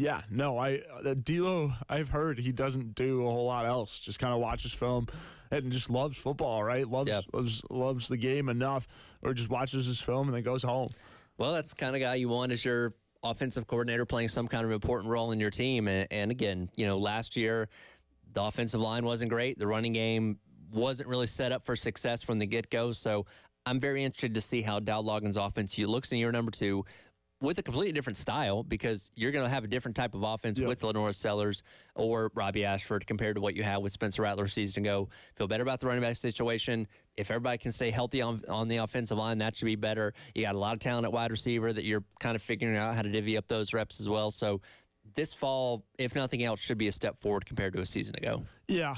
D'Lo, I've heard he doesn't do a whole lot else. Just kind of watches film and just loves football, right? Loves the game enough, or just watches his film and then goes home. Well, that's the kind of guy you want as your offensive coordinator, playing some kind of important role in your team. And again, last year the offensive line wasn't great. The running game wasn't really set up for success from the get-go. So I'm very interested to see how Dow Loggins' offense looks in year number 2 with a completely different style, because you're going to have a different type of offense with Lenora Sellers or Robbie Ashford compared to what you had with Spencer Rattler a season ago. Feel better about the running back situation. If everybody can stay healthy on the offensive line, that should be better. You got a lot of talent at wide receiver that you're kind of figuring out how to divvy up those reps as well. So this fall, if nothing else, should be a step forward compared to a season ago. Yeah,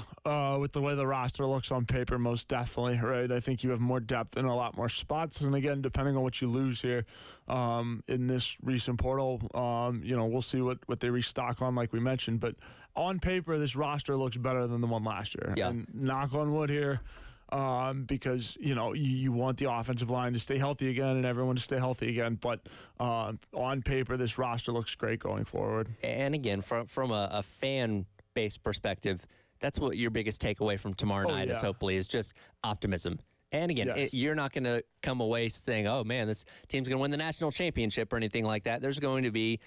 with the way the roster looks on paper, most definitely, right? I think you have more depth in a lot more spots. And again, depending on what you lose here in this recent portal, we'll see what they restock on, like we mentioned. But on paper, this roster looks better than the one last year. Yeah. And knock on wood here. Because you want the offensive line to stay healthy again and everyone to stay healthy again. But on paper, this roster looks great going forward. And again, from a fan-based perspective, that's what your biggest takeaway from tomorrow night is, hopefully, is just optimism. And again, you're not going to come away saying, oh, man, this team's going to win the national championship or anything like that. There's going to be,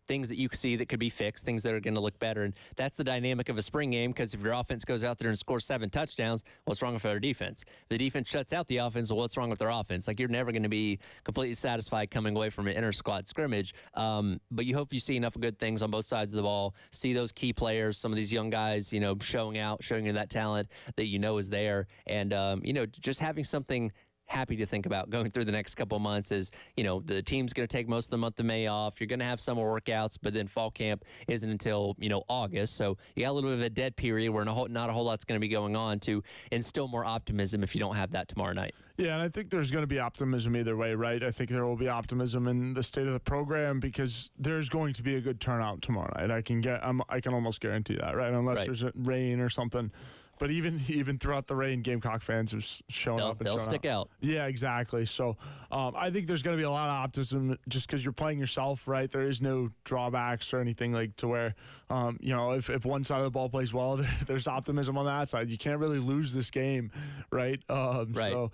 things that you see that could be fixed, things that are going to look better. And that's the dynamic of a spring game, because if your offense goes out there and scores 7 touchdowns, what's wrong with their defense? If the defense shuts out the offense, well, what's wrong with their offense? Like, you're never going to be completely satisfied coming away from an inter-squad scrimmage. But you hope you see enough good things on both sides of the ball, see those key players, some of these young guys, showing you that talent that is there. And, just having something happy to think about going through the next couple of months is, the team's going to take most of the month of May off. You're going to have summer workouts, but then fall camp isn't until, August. So you got a little bit of a dead period where not a whole lot's going to be going on to instill more optimism if you don't have that tomorrow night. Yeah, and I think there's going to be optimism either way, right? I think there will be optimism in the state of the program because there's going to be a good turnout tomorrow night. I can almost guarantee that, right? Unless there's rain or something. But even throughout the rain, Gamecock fans have shown up. They'll stick out. Yeah, exactly. So I think there's going to be a lot of optimism just because you're playing yourself, right? There is no drawbacks or anything like to where, if one side of the ball plays well, there's optimism on that side. You can't really lose this game, right? Right. So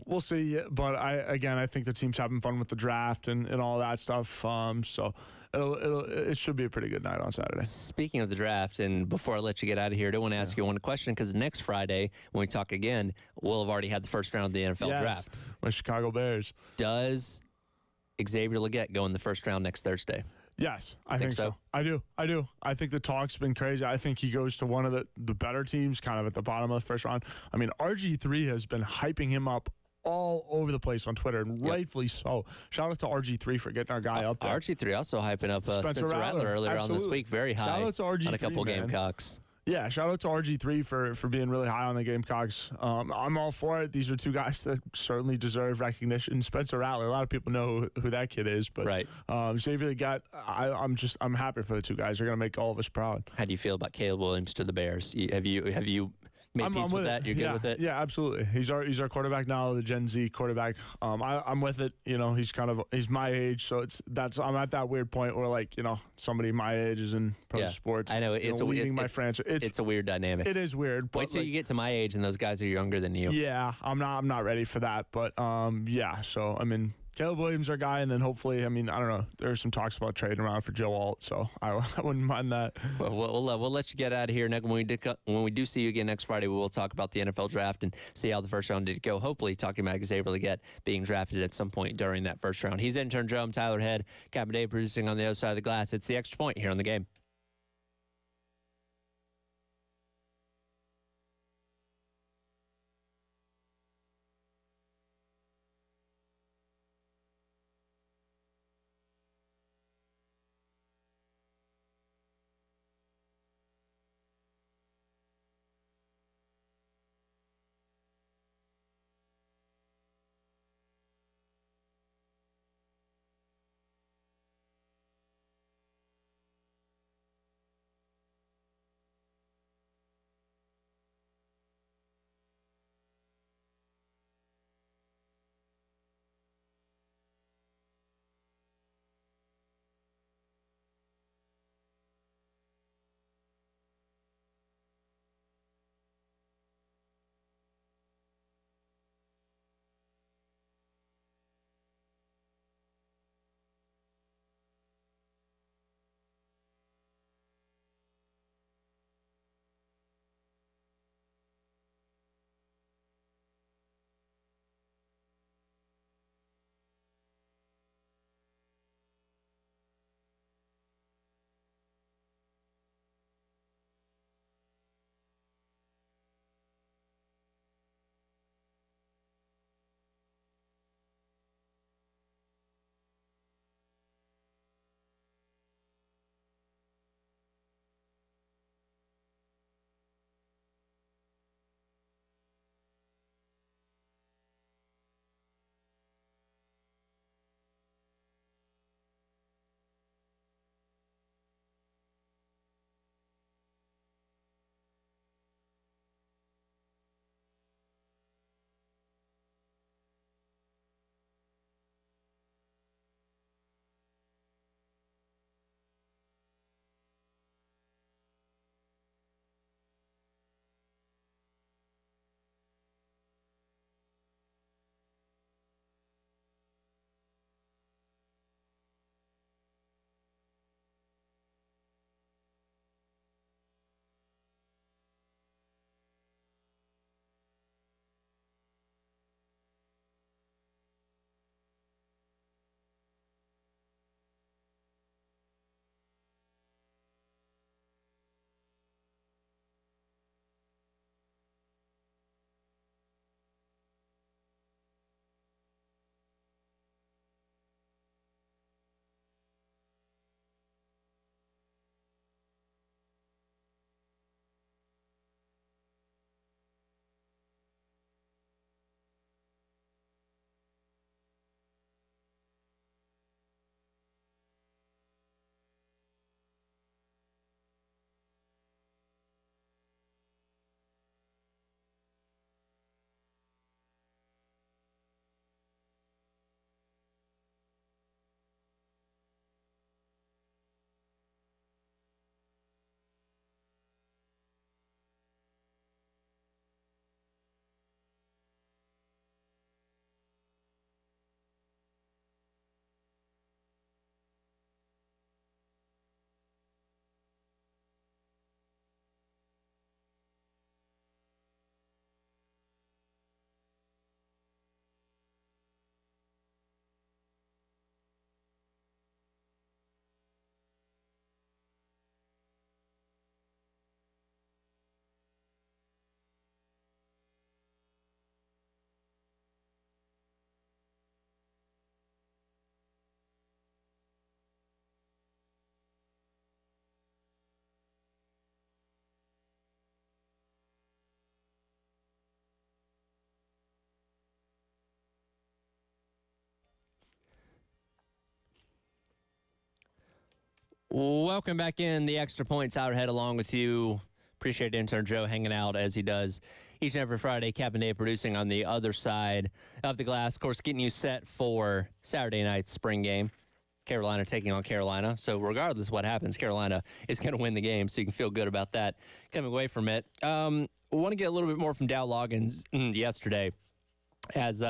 we'll see. But I think the team's having fun with the draft and all that stuff. So it should be a pretty good night on Saturday. Speaking of the draft, and before I let you get out of here, I do want to ask you one question, because next Friday, when we talk again, we'll have already had the first round of the NFL draft. My Chicago Bears. Does Xavier Legette go in the first round next Thursday? Yes, I think so. I do. I think the talk's been crazy. I think he goes to one of the better teams, kind of at the bottom of the first round. I mean, RG3 has been hyping him up all over the place on Twitter, and rightfully so. Shout out to RG3 for getting our guy up there. RG3 also hyping up Spencer Rattler earlier on this week. Very high Shout out to RG3, on a couple man. Gamecocks. Yeah, shout out to RG3 for being really high on the Gamecocks. I'm all for it. These are two guys that certainly deserve recognition. Spencer Rattler, a lot of people know who that kid is, but Right. Xavier Leggett, I'm happy for the two guys. They're gonna make all of us proud. How do you feel about Caleb Williams to the Bears? Have you made peace with that? You're good with it? Yeah, absolutely. He's our quarterback now, the Gen Z quarterback. I'm with it. You know, he's my age, so I'm at that weird point where, like, you know, somebody my age is in pro sports. I know it's leading my franchise. It's a weird dynamic. It is weird. But Wait till you get to my age and those guys are younger than you. Yeah, I'm not ready for that. But yeah. So I mean, Caleb Williams, our guy, and then hopefully, I mean, I don't know. There's some talks about trading around for Joe Alt, so I wouldn't mind that. Well, we'll let you get out of here. When we do see you again next Friday, we will talk about the NFL draft and see how the first round did go. Hopefully, talking about Xavier Leggett being drafted at some point during that first round. He's intern Joe. I'm Tyler Head. Captain Dave producing on the other side of the glass. It's the Extra Point here on the Game. Welcome back in. The Extra Points Hourhead along with you. Appreciate intern Joe hanging out as he does each and every Friday. Captain Dave producing on the other side of the glass. Of course, getting you set for Saturday night's spring game. Carolina taking on Carolina. So regardless of what happens, Carolina is going to win the game, so you can feel good about that coming away from it. We want to get a little bit more from Dow Loggins yesterday. As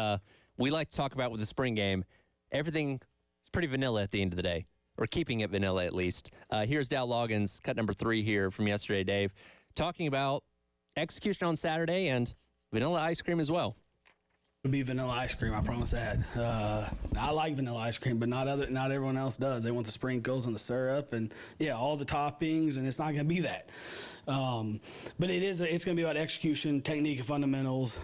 we like to talk about with the spring game, everything is pretty vanilla at the end of the day, or keeping it vanilla at least. Here's Dow Loggins, cut number 3 here from yesterday, Dave, talking about execution on Saturday and vanilla ice cream as well. It'll be vanilla ice cream, I promise that. I like vanilla ice cream, but not everyone else does. They want the sprinkles and the syrup and all the toppings, and it's not going to be that. But it's going to be about execution, technique, and fundamentals.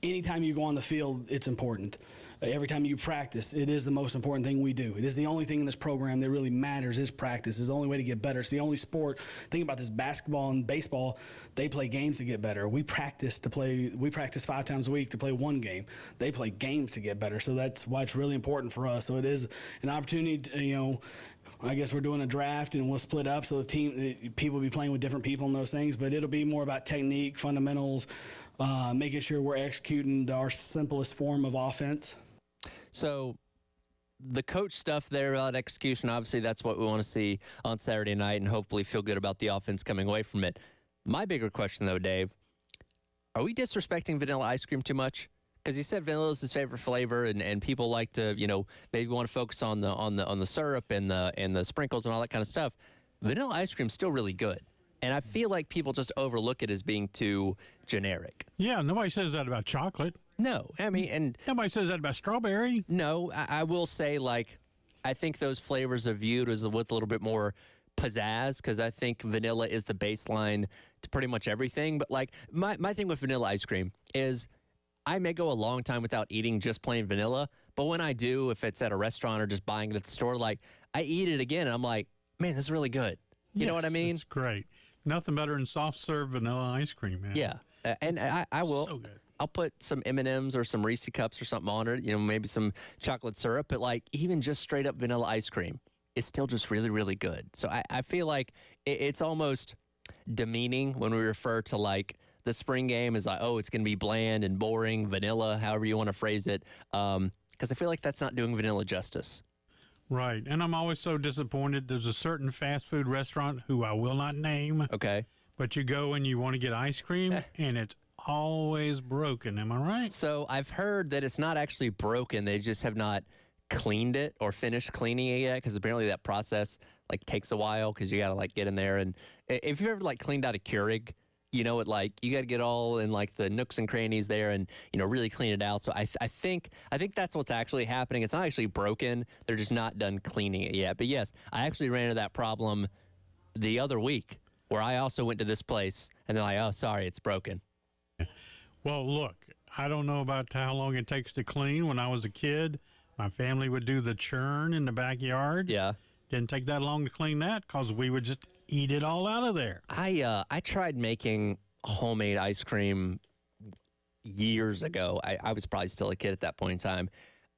Anytime you go on the field, it's important. Every time you practice, it is the most important thing we do. It is the only thing in this program that really matters is practice. It's the only way to get better. It's the only sport. Think about this, basketball and baseball, they play games to get better. We practice 5 times a week to play one game. They play games to get better. So that's why it's really important for us. So it is an opportunity to, I guess we're doing a draft and we'll split up so people will be playing with different people and those things, but it'll be more about technique, fundamentals, making sure we're executing our simplest form of offense. So the coach stuff there about execution, obviously that's what we want to see on Saturday night and hopefully feel good about the offense coming away from it. My bigger question, though, Dave, are we disrespecting vanilla ice cream too much? Because he said vanilla is his favorite flavor, and people like to, maybe want to focus on the syrup and the sprinkles and all that kind of stuff. Vanilla ice cream is still really good. And I feel like people just overlook it as being too generic. Yeah, nobody says that about chocolate. No, I mean, and nobody says that about strawberry. No, I will say, I think those flavors are viewed as with a little bit more pizzazz, because I think vanilla is the baseline to pretty much everything. But my thing with vanilla ice cream is I may go a long time without eating just plain vanilla, but when I do, if it's at a restaurant or just buying it at the store, I eat it again and I'm like, man, this is really good. You know what I mean? It's great. Nothing better than soft serve vanilla ice cream, man. Yeah, and I will. So good. I'll put some M&Ms or some Reese cups or something on it, maybe some chocolate syrup, but even just straight up vanilla ice cream is still just really, really good. So I feel like it's almost demeaning when we refer to the spring game as it's going to be bland and boring, vanilla, however you want to phrase it, because I feel like that's not doing vanilla justice. Right, and I'm always so disappointed. There's a certain fast food restaurant who I will not name. Okay. But you go and you want to get ice cream, and it's always broken. Am I right? So I've heard that it's not actually broken. They just have not cleaned it or finished cleaning it yet, because apparently that process takes a while, because you got to get in there. And if you've ever cleaned out a Keurig, you got to get all in the nooks and crannies there and really clean it out. So I think that's what's actually happening. It's not actually broken. They're just not done cleaning it yet. But yes, I actually ran into that problem the other week where I also went to this place and they're like, oh, sorry, it's broken. Well, look, I don't know about how long it takes to clean. When I was a kid, my family would do the churn in the backyard. Yeah. Didn't take that long to clean that because we would just eat it all out of there. I tried making homemade ice cream years ago. I was probably still a kid at that point in time.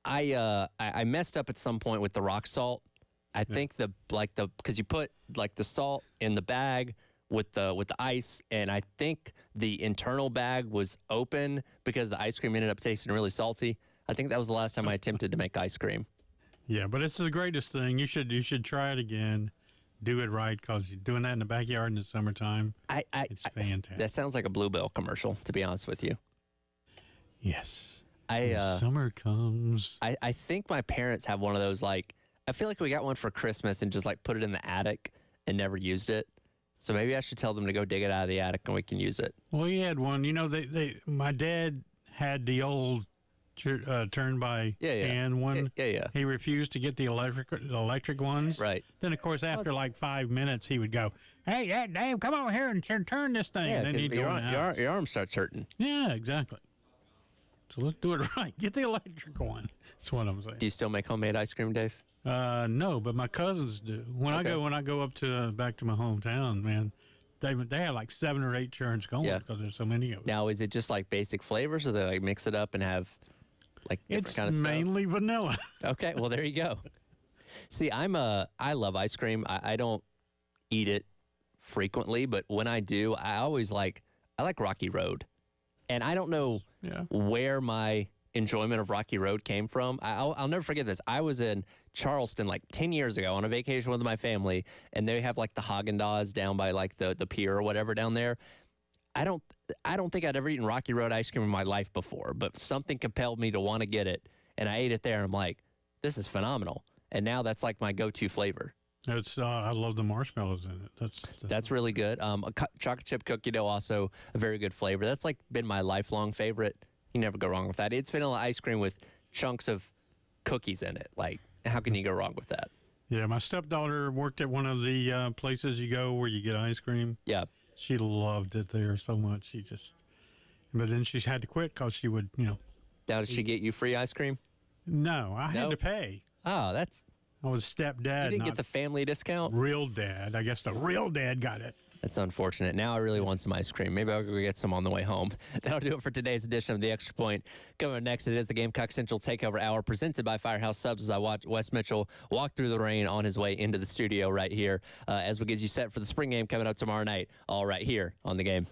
I messed up at some point with the rock salt. I think because you put the salt in the bag with the ice, and I think the internal bag was open because the ice cream ended up tasting really salty. I think that was the last time I attempted to make ice cream. Yeah, but it's the greatest thing. You should try it again. Do it right, because you're doing that in the backyard in the summertime. It's fantastic. That sounds like a Bluebell commercial, to be honest with you. Yes. Summer comes. I think my parents have one of those, I feel like we got one for Christmas and just put it in the attic and never used it. So maybe I should tell them to go dig it out of the attic and we can use it. Well, he had one. My dad had the old turn by hand one. Yeah. He refused to get the electric ones. Right. Then, of course, after 5 minutes, he would go, "Hey, Dave, come over here and turn this thing." Yeah, and then he'd go in the house. Your arm starts hurting. Yeah, exactly. So let's do it right. Get the electric one. That's what I'm saying. Do you still make homemade ice cream, Dave? No, but my cousins do. When I go up to back to my hometown, man, they have 7 or 8 churns going because there's so many of them. Now, is it just basic flavors, or they mix it up and have different kind of stuff? It's mainly vanilla. Okay, well there you go. See, I love ice cream. I don't eat it frequently, but when I do, I like Rocky Road. And I don't know where my enjoyment of Rocky Road came from. I'll never forget this. I was in Charleston like 10 years ago on a vacation with my family, and they have like the Haagen-Dazs down by like the pier or whatever down there. I don't think I'd ever eaten Rocky Road ice cream in my life before, but something compelled me to want to get it, and I ate it there. And I'm like, this is phenomenal. And now that's like my go-to flavor. It's I love the marshmallows in it. That's really good. Chocolate chip cookie dough, also a very good flavor. That's like been my lifelong favorite. You never go wrong with that. It's vanilla ice cream with chunks of cookies in it. Like, how can you go wrong with that? Yeah, my stepdaughter worked at one of the places you go where you get ice cream. Yeah. She loved it there so much. But then she's had to quit because she would, Now, did she get you free ice cream? No, I had to pay. Oh, I was stepdad. You didn't not get the family discount? real dad. I guess the real dad got it. That's unfortunate. Now I really want some ice cream. Maybe I'll go get some on the way home. That'll do it for today's edition of The Extra Point. Coming up next, it is the Gamecock Central Takeover Hour presented by Firehouse Subs as I watch Wes Mitchell walk through the rain on his way into the studio right here as we get you set for the spring game coming up tomorrow night, all right here on The Game.